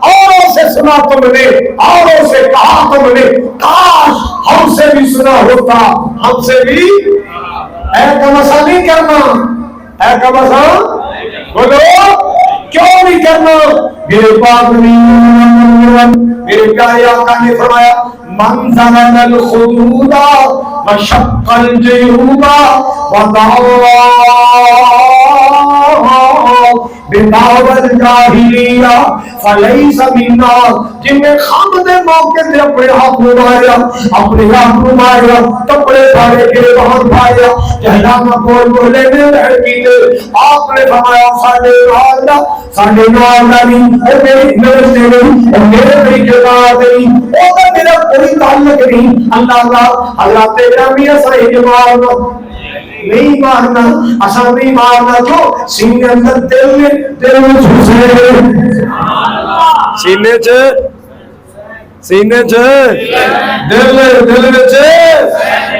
اوروں سے سنا تم نے، اوروں سے کہا تم نے، کاش ہم سے بھی سنا ہوتا، ہم سے بھی اے کمسا نہیں کرنا، اے کمسا بولو کیوں نہیں کرنا؟ میرے پاک میرے پیارے آقا نے فرمایا من زمن الخدود وشق الجیوب ودعوا بدعوى الجاہلیہ فلیس منا، جن نے خام دے موقع سے اپنے ہاتھ ماریا، اپنے ہاتھ ماریا، کپڑے پھاڑے گریبان پھاڑیا، جہلانا بول بولے میں رہ کیتے، آپ نے فرمایا ساڑھے نال نہیں، اے میری نرس نہیں، اے میرے میری جگہ نہیں، او تو میرا کوئی تعلق نہیں، اللہ حضرات گرامی ایسا اجمال نہیں مارنا، اصل نہیں مارنا، جو سینے اندر دل میں حسین، سینے چ دل وچ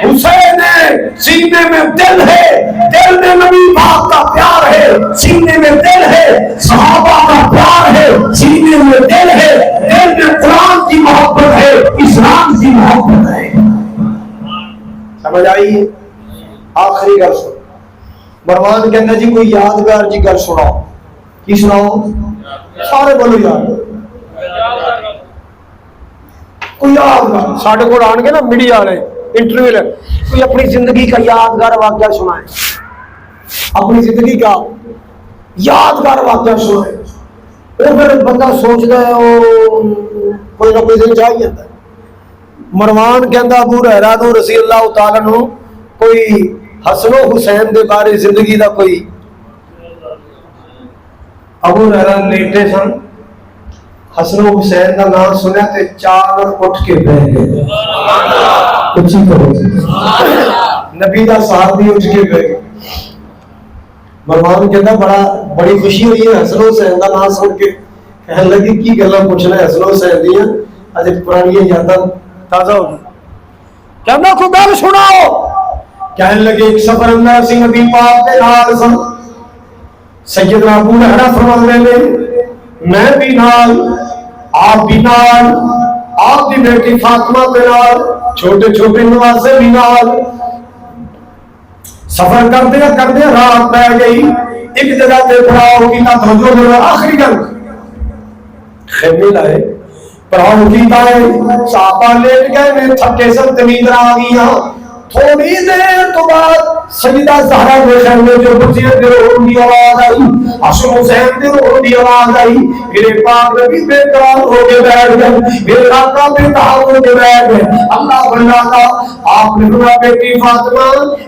حسین ہے، سینے میں دل ہے، دل میں نبی پاک کا پیار ہے، سینے میں دل ہے، صحابہ کا پیار ہے، سینے میں دل ہے، دل میں قرآن کی محبت ہے، اسلام کی محبت ہے۔ سمجھ آئی؟ آخری گل سن، مروان کہنا جی کوئی یادگار جی گل سناؤ، کی سناؤ؟ سارے بولو یادگار، کوئی یادگار ساڈے کول آن گے نا میڈیا والے انٹرویو لے، کوئی اپنی زندگی کا یادگار واقعہ سنائے، اپنی زندگی کا یادگار واقعہ سنائے۔ وہ پھر بندہ سوچتا ہے وہ کوئی نہ کوئی دن جا ہی جاتا ہے۔ مروان کہندا ابو ہریرہ نو رضی اللہ تعالیٰ عنہ کوئی حسن و حسین دے بارے زندگی دا کوئی، ابو ہریرہ لیٹے سن، حسن و حسین کا نام سنیا تے چار اٹھ کے بیٹھ گئے، اچھی کرو نبی دا صحابی اٹھ کے بیٹھ گئے۔ مروان کہتا بڑی خوشی ہوئی ہے حسن و حسین کا نام سن کے، کہنے لگی کی گلاں پوچھنا ہے حسن و حسین دیاں، اج پرانی یاداں تازہ ہو گئی، کہنا کوئی گل سناؤ۔ کہنے لگے ایک سفر اندر سی نبی پاک کے نال سن، سیدنا ابو ہریرہ فرماندے نے میں بھی نال، آپ بھی نال، آپ کی بیٹی فاطمہ کے نال، چھوٹے چھوٹے نوازے بھی نال، سفر کردے رات پہ گئی، ایک جگہ تے پڑاؤ کیتا، توجہ کرو آخری گل، خیمے لائے پڑاؤ کیتا ہے، صحابہ لیٹ گئے، میں تھکے سب نیند آ گئی، تھوڑی دیر تو بعد سیدہ زہرا کے خیمے جو بچیاں دے روح کی آواز آئی، حسن حسین دے روح کی آواز آئی، میرے پاک نبی بے قرار ہو کے بیٹھ گئے، میرے آقا بے قرار ہو کے بیٹھ گئے۔ اللہ بندہ کا آپ نے فرمایا بیٹی فاطمہ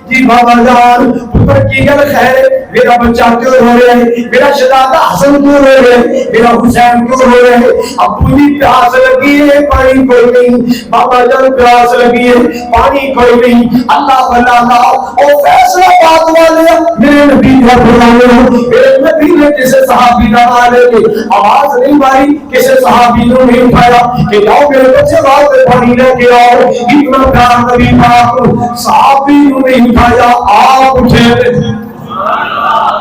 جی بابا جان پتر کی گل خیر، میرا بچہ کیوں رو رہا ہے، میرا شہزادہ حسن کیوں رو رہا ہے، میرا حسین کیوں رو رہا ہے؟ ابو جی پیاس لگی ہے پانی کوئی نہیں، بابا جان پیاس لگی ہے پانی کوئی نہیں۔ اللہ بندہ کا او فیصلہ بات والے میرے نبی کا فرمایا، میرے نبی نے کسی صحابی کا مارے کے آواز نہیں ماری، کسی صحابی نے نہیں اٹھایا کہ جاؤ میرے بچے بات میں پانی لے کے آؤ، اتنا پیار نبی پاک صحابی نے نہیں اٹھایا، آپ اٹھے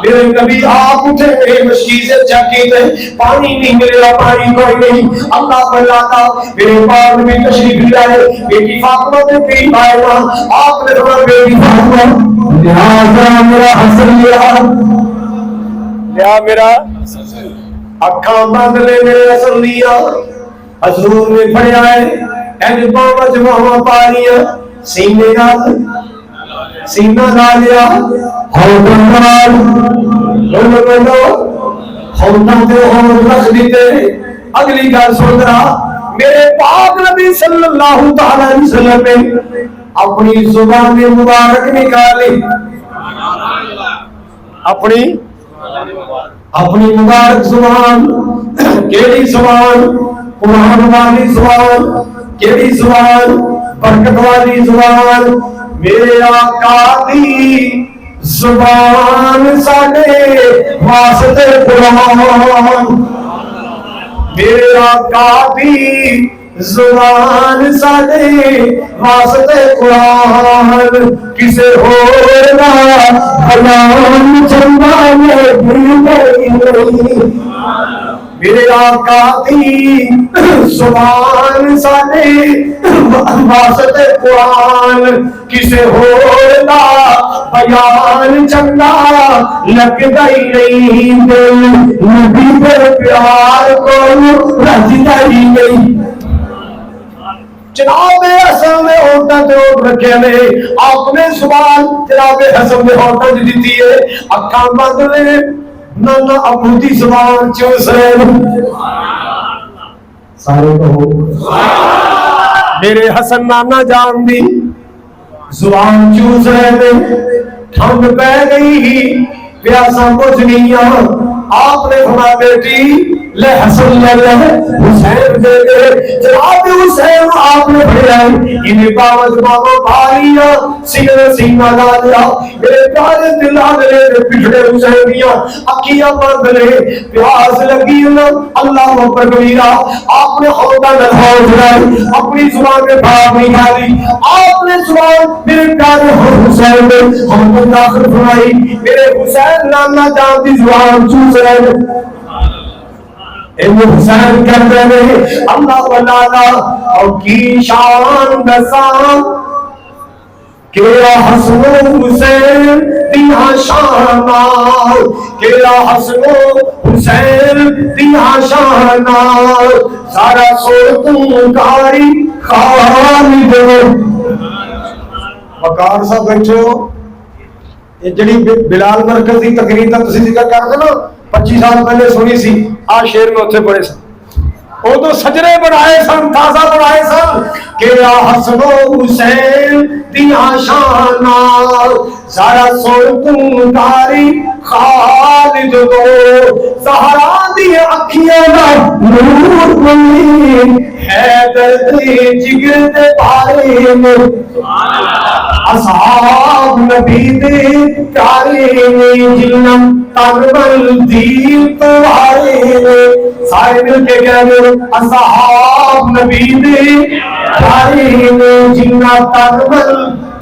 میرے نبی آپ اٹھے، میرے مشکی سے چکی تھے پانی نہیں ملے، پانی کوئی نہیں۔ اللہ بلا کا میرے پاک میں تشریف لائے، بیٹی فاطمہ نے قریب آئے نا، آپ نے فرمایا بیٹی فاطمہ لہذا میرا حسن لیا میرا اکھاں بند لے میرے حسن لیا، حضور نے پڑھا ہے اینج پاؤں جمعہ پاریاں سینے نال سینہ نالیا ہوتا نال لولو لولو ہوتا تے ہون رکھ دیتے، اگلی گل سن رہا، میرے پاک نبی صلی اللہ تعالی علیہ وسلم نے اپنی زبان مبارک نکالی، اپنی مبارک زبان، کیڑی زبان؟ قرآن والی زبان، کیڑی زبان؟ برکت والی زبان، میرے آقا دی زبان ساڈے واسطے قرآن، میرے آقا دی زبان ساڈے واسطے قرآن، کسے ہور دا بیان چنگا نہیں، میرے آقا دی زبان ساڈے واسطے قرآن، کسے ہور دا بیان چنگا لگدا ہی نہیں، دل نبی دے پیار کو رجدا ہی نہیں۔ جناب حسن نے ہوٹاں تے اوٹ رکھے نے، آپ نے زبان جناب حسن نے ہوٹاں دی دیتی ہے، اکھاں بند نے، نانا ابو دی زبان چوس رہے ہیں، سارے کہو میرے حسن نانا جان دی زبان چوس رہے ہیں، ٹھنڈ پہ گئی پیاسا کچھ نہیں، آپ نے فرمایا بیٹی لے حسن لے لے حسین دے دے، جناب حسین آپ نے پڑھا انہیں باوج بابا بھاریا سینہ سینہ لا لیا، میرے پیارے دل آگلے پچھڑے حسین دیا اکیاں بند لے، پیاس لگی اللہ اکبر کبیرہ، آپ نے ہوتا نرحال جڑائی، اپنی زبان میں بھاگ نہیں کھالی، آپ نے زبان میرے پیارے حسین میں ہم کو داخل فرمائی، میرے حسین نانا جان دی زبان چوس رہے ابن حسین کہتے ہیں اللہ والا اور کی شان دساں کیڑا حسن حسین دیا شان، کیڑا حسن حسین دیا شان، سارا سو تم کاری خالد۔ وقار صاحب بیٹھے ہو، یہ جڑی بلال مرکز کی تقریر کا تسی ذکر کرتے نا 25 سال پہلے سنی سی، آ شیر میں اتنے پڑے سن، وہ تو سجرے بنائے سن، تازہ بنائے سن، کیڑا حسن حسین دیا شان، سارا سن تم داری خالد دو، زہرا دی اکھیاں دا نور کوئی حیدر دے جگر دے پارے میں، اصحاب نبی دے پیارے نے جنم تنبل دین توارے نے، سارے مل کے کہہ دو اصحاب نبی دے پیارے نے جنم تنبل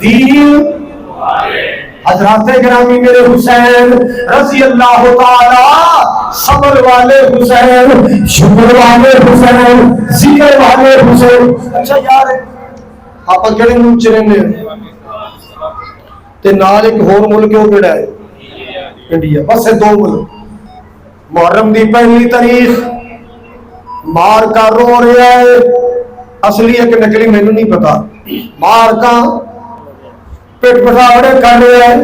دین توارے۔ حضرات گرامی میرے حسین رضی اللہ تعالی، صبر والے حسین، شکر والے حسین، ذکر والے حسین۔ اچھا یار آپ کہڑے ملک چ رہندے تے نال ایک ہور ملک وہ کہڑا ہے؟ انڈیا، بس یہ 2 ملک۔ محرم دی پہلی تاریخ مار کا رو رہا ہے، اصلی ایک نکلی مینو نہیں پتا، مار کا پیٹ پٹاوڑے کر رہا ہے،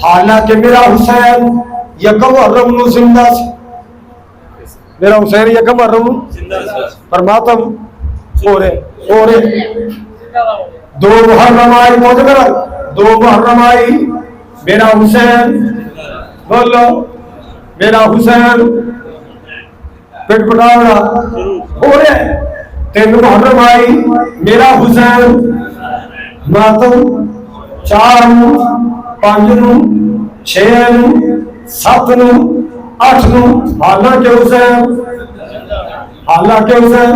حالانکہ میرا حسین یکم محرم نو زندہ سی، میرا حسین یکم محرم پر ماتم ہو رہے 2 محرم آئی موجود کر 2 محرم آئی، میرا حسین بولو میرا حسین پیٹ پٹاوڑا ہو رہے 3 محرم آئی، میرا حسین ماتم 4 نو 5 نو 6 نو 7 نو 8 نو، حالانکہ حسین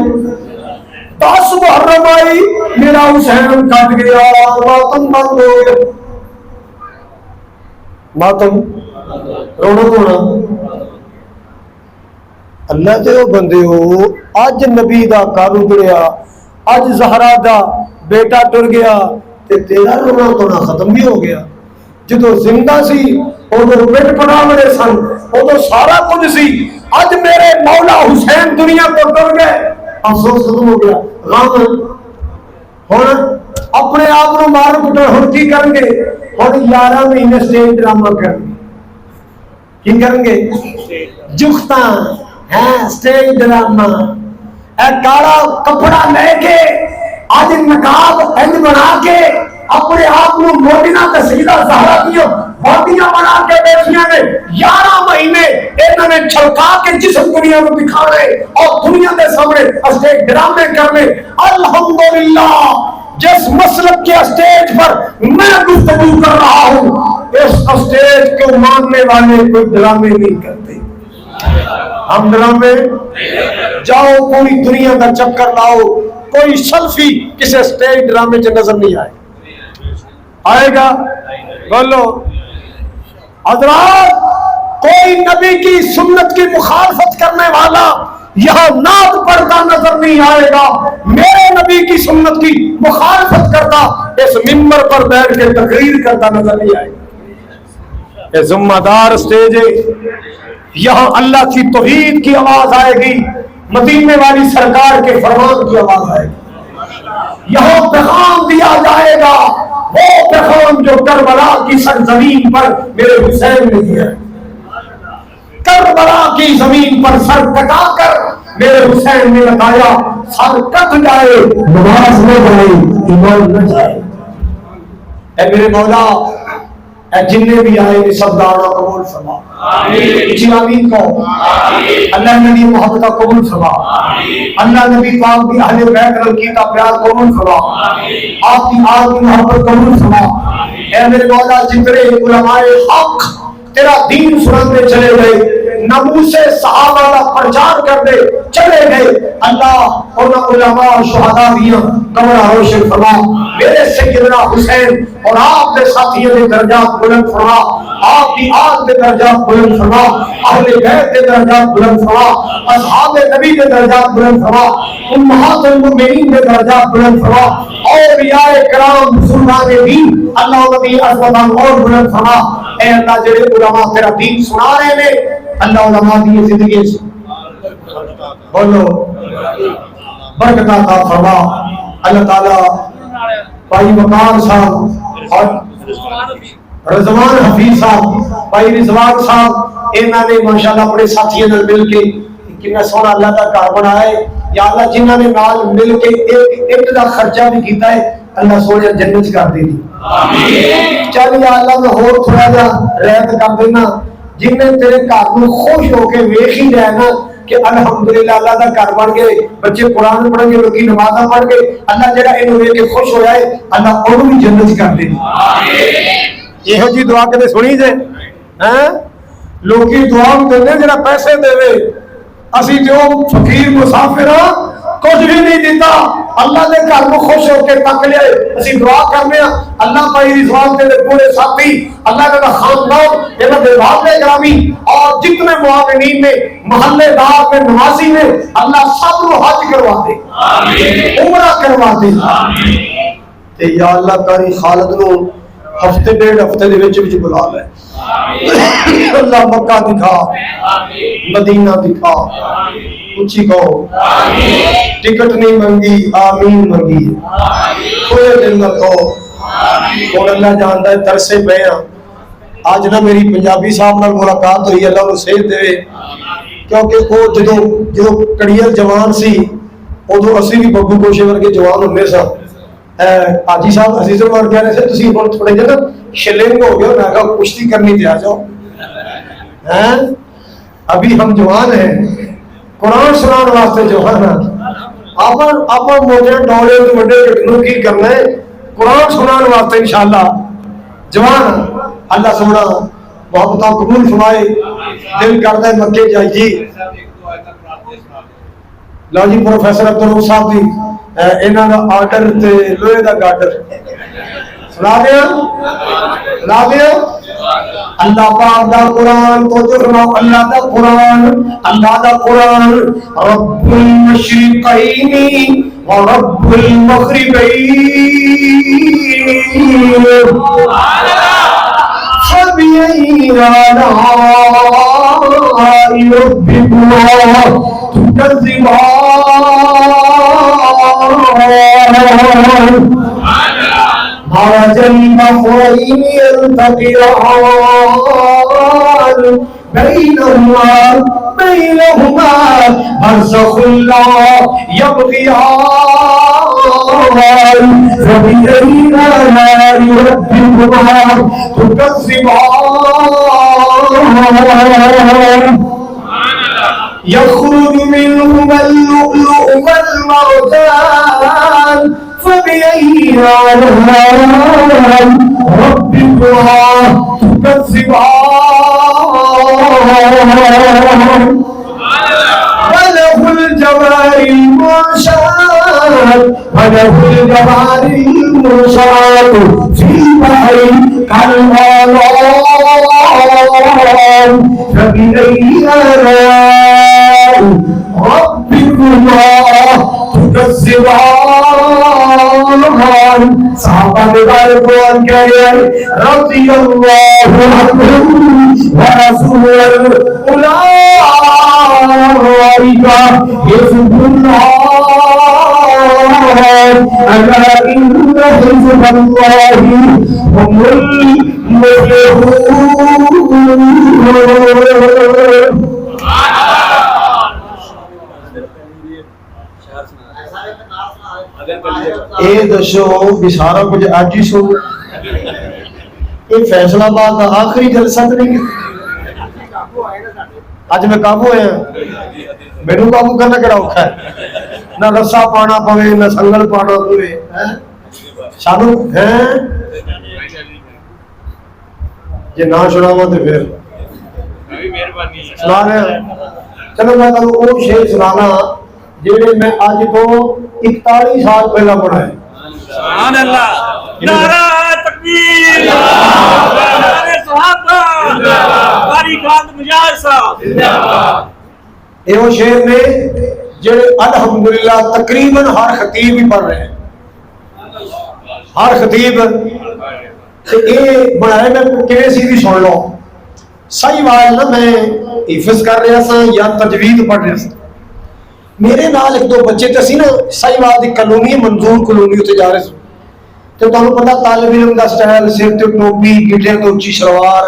10 محرم آئی، میرا حسین کٹ گیا، ماتم بند ہو گیا، ماتم رونا دھونا۔ اللہ دے بندے ہو، اج نبی دا گھر اجڑیا، اج زہرا دا بیٹا ٹر گیا تے تیرا رونا دھونا ختم بھی ہو گیا۔ جدو زندہ سی ادو پیٹ پٹاوڑے سن، ادو سارا کچھ سی، اج میرے مولا حسین دنیا کو ٹر گئے، افسوس ختم ہو گیا، غم ہن اپنے آپ کو مار کٹر ہن کی کریں گے؟ ہن 11 مہینے سٹیج ڈرامہ کریں گے، کی کریں گے؟ جختاں ہے سٹیج ڈرامہ. اے کالا کپڑا لے کے آج نقاب انج بنا کے اپنے آپ کو موڈینا تے سیدھا زہرا دیو باڈیاں بنا کے بیٹھیاں نے 11 مہینے انہوں نے چھلکا کے جسم دنیا کو دکھانے اور دنیا کے سامنے اسٹیج ڈرامے کرنے. الحمدللہ جس مسلک کے اسٹیج پر میں گفتگو کر رہا ہوں اس اسٹیج کو ماننے والے کوئی ڈرامے نہیں کرتے. ہم ڈرامے جاؤ پوری دنیا کا چکر لاؤ کوئی سیلفی کسی اسٹیج ڈرامے سے نظر نہیں آئے گا. بولو حضرات کوئی نبی کی سنت کی مخالفت کرنے والا یہاں نعت پڑھتا نظر نہیں آئے گا. میرے نبی کی سنت کی مخالفت کرتا اس منبر پر بیٹھ کے تقریر کرتا نظر نہیں آئے گا. یہ ذمہ دار اسٹیج ہے. یہاں اللہ کی توحید کی آواز آئے گی, مدینے والی سرکار کے فرمان کی آواز آئے گی. یہاں پیغام دیا جائے گا وہ پیغام جو کربلا کی سرزمین پر میرے حسین نے دیا. کربلا کی زمین پر سر کٹا کر میرے حسین نے بتایا سر کٹ جائے نماز نہ جائے ایمان نہ جائے. اے میرے مولا اے جننے بھی آئے سب دعا قبول فرما. جی آمین کہو. اللہ نبی محبت قبول فرما. اللہ نبی پاک بھی اہل بیت رنگی کا پیار قبول فرما. آپ کی آگ کی محبت قبول فرما. اے میرے مولا جتنے علماء حق تیرا دین سنانے چلے گئے ناموس صحابہ کا پرچار کرتے چلے گئے اللہ ان علماء شہداء دیا قبر روشن فرما. میرے سیدنا حسین اور آپ کے ساتھیوں کے درجات بلند فرما. آپ کی آل کے درجات بلند فرما. اہل بیت کے درجات بلند فرما. اصحاب نبی کے درجات بلند فرما. امہات المؤمنین کے درجات بلند فرما. اولیاء کرام بزرگان دین اللہ نبی عظمت اور بلند فرما. اے اللہ جڑے علماء تیرا دین سنا رہے ہیں اللہ علماء دی زندگی بولو برکت عطا فرما. اللہ تعالی بھائی وقار صاحب اور رضوان حفیظ صاحب بھائی رضوان صاحب انہوں نے ماشاءاللہ اپنے ساتھیوں نے مل کے کتنا سونا اللہ کا گھر بنایا ہے. یا اللہ جنہوں نے نال مل کے ایک دا خرچہ بھی کیتا ہے اللہ سونے جنت کر دے دی. چل یا اللہ میں ہور تھوڑا جا رعایت کر دینا جن نے تیرے گھر کو خوش ہو کے ویکھ ہی جائے نا کہ الحمدللہ اللہ کا گھر بن گئے بچے قرآن پڑھیں گے لوگ نمازاں پڑھ کے اللہ جڑا انہوں ویکھ کے خوش ہو جائے اللہ انہوں بھی جنت کر دے. یہ جی دعا کدے سنی جے لوکی دعا دینے جڑا پیسے دے اسی جو فقیر مسافر کچھ بھی نہیں دیتا اللہ نے گھر کو خوش ہو کے تک لیا. اسی دعا کرنے اللہ بھائی رضوان کے پورے ساتھی اللہ کا خاندان انہوں نے والد گرامی اور جتنے معاونین نے محلے دار میں نمازی نے اللہ سب کو حج کروا دے عمرہ کروا دے. یا اللہ تاری خالد نو ہفتے ڈیڑھ ہفتے دے وچ بلا لے. اللہ مکہ دکھا مدینہ دکھا اچھی کہو ٹکٹ نہیں منگی آمین منگی کوئی دل نہ کہو. اور اللہ جانتا ہے ترسے پہ ہیں. آج نہ میری پنجابی صاحب نال ملاقات ہوئی اللہ انہوں صحت دے کیونکہ وہ جدو کڑیل جوان سی ادو اسی بھی ببو گوشے ورگے جوان ہونے سا. حاجی صاحب عزیز الور کہہ رہے تھے تسی ہن تھوڑے جے نا شلنگ ہو گئے میں کہا کشتی کرنی تھی آ جاؤ. ابھی ہم جوان ہیں قرآن سنان واسطے جوان ہیں. آپ موٹے ڈولے وڈے گھٹنوں کی کرنا ہے قرآن سنان واسطے انشاءاللہ جوان. اللہ سونا محبتہ قبول فرمائے. دل کرتا ہے مکے جائیے. لو جی پروفیسر عبدالروف صاحب دی انہاں دا آرڈر تے لوہے دا گارڈر سنا دیا اللہ پاک دا قرآن تو جو فرماؤ اللہ دا قرآن رب المشرقین و رب المغربین فبأي آلاء ربكما تكذبان مرج البحرين يلتقيان بينهما بينهما برزخ لا يبغيان فبأي آلاء ربكما تكذبان يخرج منهما اللؤلؤ والمرجان فبأي آلاء ربكما تكذبان وله الجوار المنشآت في البحر كالأعلام فبأي آلاء ربكما تكذبان صحابہ بار قرآن کرے رضی اللہ عنہم ورسول اولئک حزب اللہ الا ان حزب اللہ هم المفلحون. اے دسو بھی سارا کچھ اج ہی سو یہ فیصلہ آباد کا آخری جلسہ تو نہیں اج میں قابو ہوا میرے قابو کرنا کہڑا اوکھا ہے نہ رسا پانا پوے نہ سنگل پانا پوے سانو ہے جی نہ سناوا تو پھر سنا رہے چلو میں تمہیں وہ شعر سنانا جڑے میں اج تو 41 سال پہلا پڑھا ہے. سبحان اللہ. نعرہ تکبیر، نعرہ صحابہ، باری خان مجاہد صاحب زندہ باد. یہ وہ شعر نے جڑے الحمدللہ تقریباً ہر خطیب ہی پڑھ رہے ہیں. ہر خطیب یہ بنائے میں کیویں سی بھی سن لو صحیح بات نہ میں حفظ کر رہا سا یا تجوید پڑھ رہا سا. میرے نال ایک دو بچے تے سی نا صحیح بات دی کالونی منظور کالونی تے جا رہے سن تے تانوں پتہ طالب علم دا سٹائل سر تے ٹوپی گڈیاں تے اونچی شلوار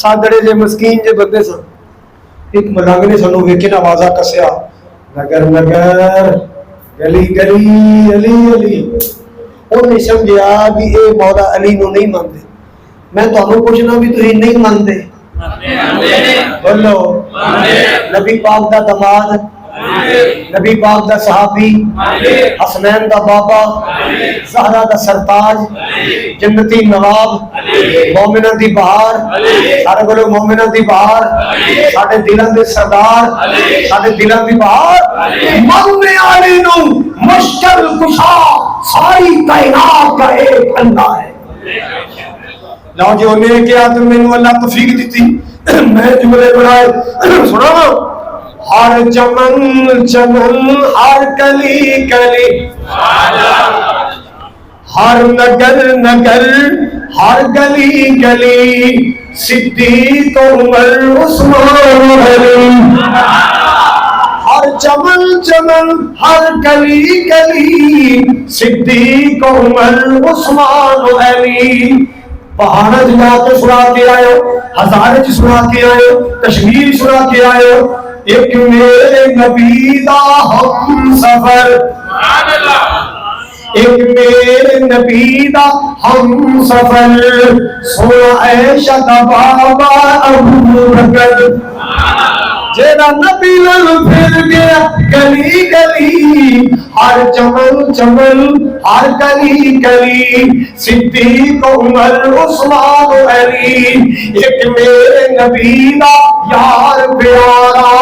سادڑے جے مسکین جے بندے سن. ایک ملنگ نے سانوں ویکھے نا آوازا کسیا نگر نگر گلی گلی علی علی. انہیں سمجھا بھی اے مولا علی نو نہیں مانتے. میں تانوں پوچھنا بھی تسی نہیں مانتے بولو نبی پاک دا داماد نبی پاک دا صحابی حسنین دا بابا زہرا دا سرتاج جنتی نواب مومنہ دی بہار سارے بولو مومنہ دی بہار ساڈے دلاں دے سردار ساڈے دلاں دی بہار ماننے والے نو مشکل کشا ساری کائنات کا ایک اللہ ہے. لو جو نے کیا تو مینوں اللہ توفیق دیتی میں جملے بنائے سنا ہر چمن چمن ہر کلی کلی ہر نگر نگر ہر گلی گلی صدیق عمر عثمان علی. ہر چمن چمن ہر گلی گلی صدیق عمر عثمان علی. پہاڑ جا کے سنا کے آئے ہزارے چ سنا کے آئے کشمیر سنا کے آئے ایک میرے نبی دا ہم سفر ایک میرے نبی دا ہم سفر سونا عائشہ دا بابا ابو بکر جیڑا نبی نال پھر گیا گلی گلی ہر چمن چمن ہر گلی گلی صدیق عمر عثمان علی. ایک میرے نبی دا یار پیارا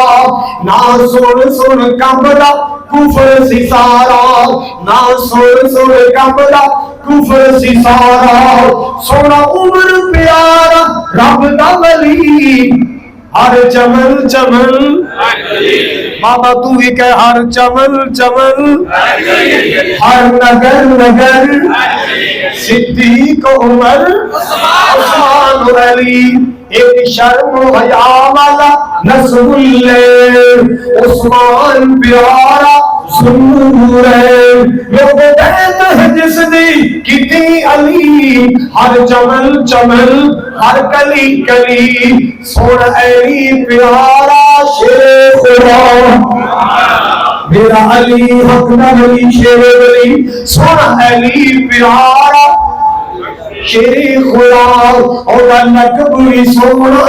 نہ سن سن کمبدا کفر سی سارا نہ سن سن کمبدا کفر سی سارا سونا عمر پیارا رب دا ولی ہر چمن چمن بابا تو ہی کہ ہر چمن چمن ہر نگر نگر صدیق عمر عثمان علی. ایک شرم و حیا والا نصر اللہ عثمان پیارا ضرور ہے. لوگ بیت ہے جس دی کتنی علی، ہر چمن چمن ہر کلی کلی، سن علی پیارا شیر خدا، میرا علی حق علی شیر علی، سن علی پیارا شیر خدا، اور لقب بھی سونا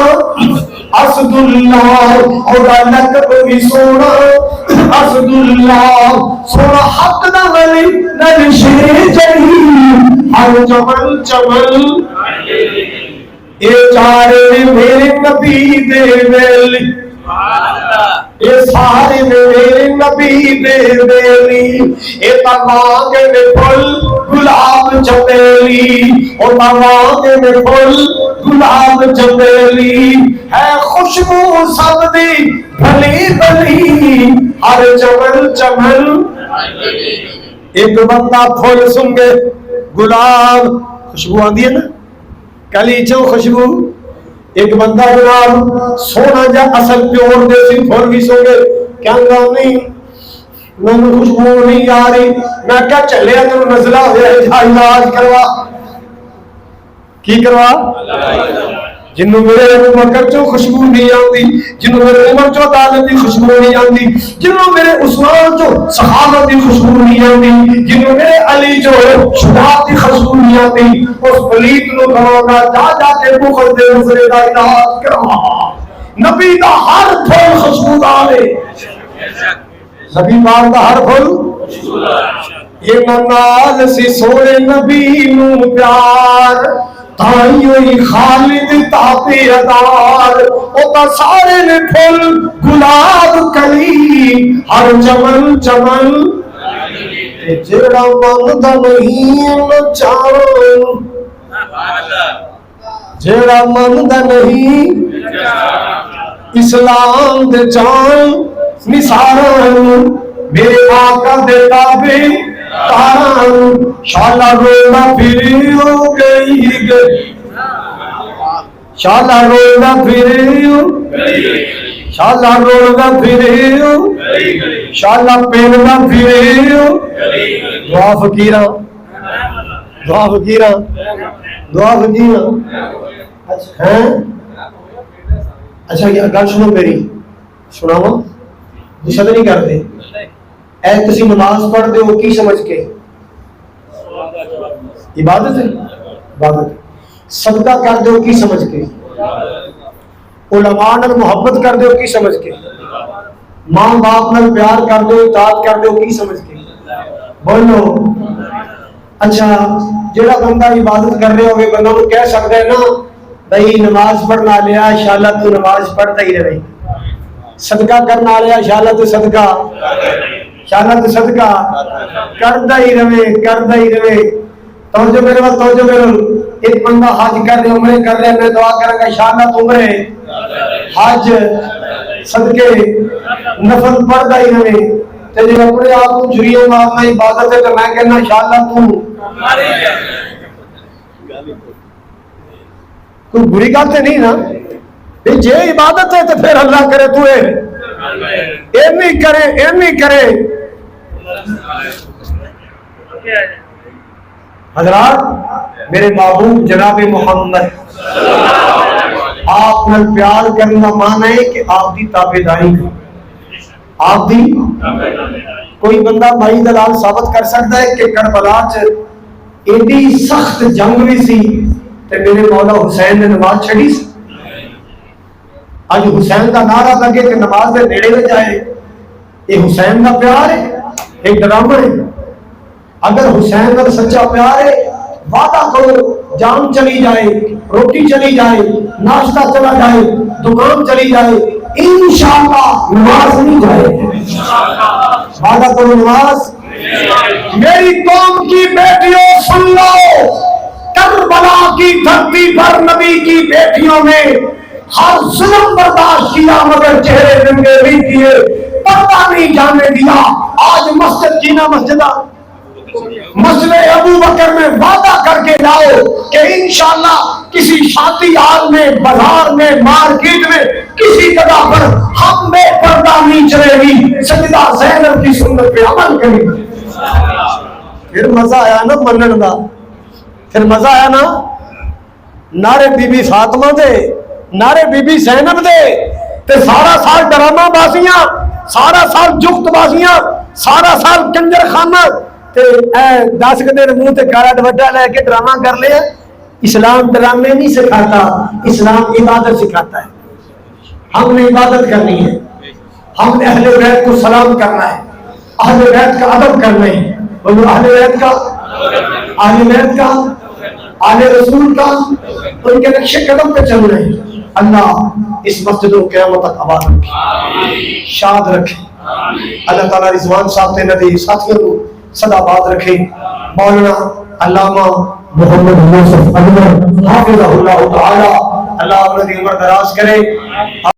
اسد اللہ، اور لقب بھی سونا اسد اللہ، سونا حق دا ولی نل شیر جلی، ہر چمن چمن اے چارے میرے نبی دے ویلی، اے سارے میرے نبی دے ویلی، اے تمام میں پھل گلاب چمیلی، او تمام میں پھل گلاب چمیلی، ہے خوشبو سب دی بھلی بھلی، ہر چمن چمن ایک بندہ پھول سنگے گلاب خوشبو آندی ہے نا کلی چو خوشبو، ایک بندہ جناب سونا جا اصل پیور دیسی پھول بھی سنگے کیا نہیں میں خوشبو نہیں آ رہی، میں کیا چلے تو نزلہ ہوا علاج کروا کی کروا، جنہوں میرے ابو بکر چو خوشبو نہیں آتی، جنہوں میرے عمر چو عدالت کی خوشبو نہیں آتی، جنہوں میرے عثمان چو صحابت کی خوشبو نہیں آتی، جنہوں میرے علی چو شجاعت کی خوشبو نہیں آتی، اس پلیت نو کہوگا جا جا کے بخل دے نظرے کا علاج کروا، نبی دا ہر پھول خوشبودار ہے، نبی پاک دا ہر پھول یہ نال سی سونے نبی نو پیار، تائیوئی خالد تاپی ادار، اوتا سارے نے پھول گلاب کلی، ہر چمن چمن جڑا مندہ نہیں نچاؤ، جڑا مندہ نہیں اسلام دے جان نثارن، میرے آقا دے تابع تارن، شالا رونا پھریو گئی گئی، شالا رونا پھریو، شالا رونا پھریو، شالا پہننا پھریو، دعا فقیرہ دعا فقیرہ دعا فقیرہ اچھا یہ گل سنو میری سناوا غصہ نہیں کرتے، اے تسی نماز پڑھ دے ہو کی سمجھ کے عبادت ہے، عبادت صدقہ کر دے ہو کی سمجھ کے، علماء نال محبت کر دے ہو کی سمجھ کے، ماں باپ نال پیار کر دے ہو اطاعت کر دے ہو کی سمجھ کے، بولو اچھا جڑا بندہ عبادت کر رہے ہوئے بندہ کو کہہ سکتا ہے نا بھائی نماز پڑھنا لیا انشاءاللہ تو نماز پڑھتا ہی رہے، صدقہ کرنا لیا انشاءاللہ تو صدقہ انشاءاللہ تو صدقہ کرتا ہی رہے، توجہ میرے وقت توجہ میرے، ایک بندہ حج کر رہے عمرے کر رہے میں دعا کروں گا انشاءاللہ تو عمرے حج صدقے نفل پڑھتا ہی رہے، تے جب اپنے آپ کو جھریوں مارنا عبادت ہے تو میں کہنا انشاءاللہ تو کوئی بری گل تو نہیں نا، جے عبادت ہے تو پھر اللہ کرے تو ایمی کرے حضرات میرے محبوب جناب محمد آپ نے پیار کرنا مانا ہے کہ آپ دی تابعداری کرو، آپ دی کوئی بندہ بھائی دلال ثابت کر سکتا ہے کہ کربلا چ ایڈی سخت جنگ بھی سی تے میرے مولا حسین نے نماز چھڑی سی، اج حسین کا نعرہ لگے کہ نماز دے نیڑے میں جائے، یہ حسین کا پیار ہے ایک ڈرامہ ہے، اگر حسین کا سچا پیار ہے وعدہ کرو جان چلی جائے، روٹی چلی جائے، ناشتہ چلا جائے، دکان چلی جائے، انشاءاللہ نماز نہیں جائے، وعدہ کرو نماز۔ میری قوم کی بیٹیوں سن لو، کربلا کی دھرتی پر نبی کی بیٹیوں نے ہر ظلم برداشت کیا مگر چہرے ننگے نہیں کیے، پردہ نہیں جانے دیا۔ آج مسجد کی نہ مسجد ابو بکر میں وعدہ کر کے لاؤ کہ انشاءاللہ کسی شادی حال میں، بازار میں، مارکیٹ میں کسی جگہ پر ہم بے پردہ نہیں چلے گی، سیدہ زینب کی سنت پہ عمل کریں گے۔ پھر مزہ آیا نا منن دا، پھر مزہ آیا نا نعرے بی بی فاطمہ دے، نعرے بی بی زینب دے، تے سارا سال ڈرامہ بازیاں، سارا سال جفت بازیاں، سارا سال کنجر خانہ، تے اے 10 دن منہ تے گالا ڈوڈا لے کے ڈرامہ کر لیا۔ اسلام ڈرامے نہیں سکھاتا، اسلام عبادت سکھاتا ہے۔ ہم نے عبادت کرنی ہے، ہم نے اہل بیت کو سلام کرنا ہے، اہل بیت کا ادب کرنا ہے، بولو اہل بیت کا، اہل بیت کا، اہل رسول کا، ان کے نقش قدم پہ چلنا ہے۔ اللہ اس مسجد کو قیامت تک آباد رکھے، شاد رکھے، اللہ تعالیٰ رضوان صاحب تے ندی ساتھیوں کو صدا آباد رکھے۔ مولانا علامہ محمد یوسف انور حافظہ اللہ تعالی، اللہ انہیں عمر دراز کرے۔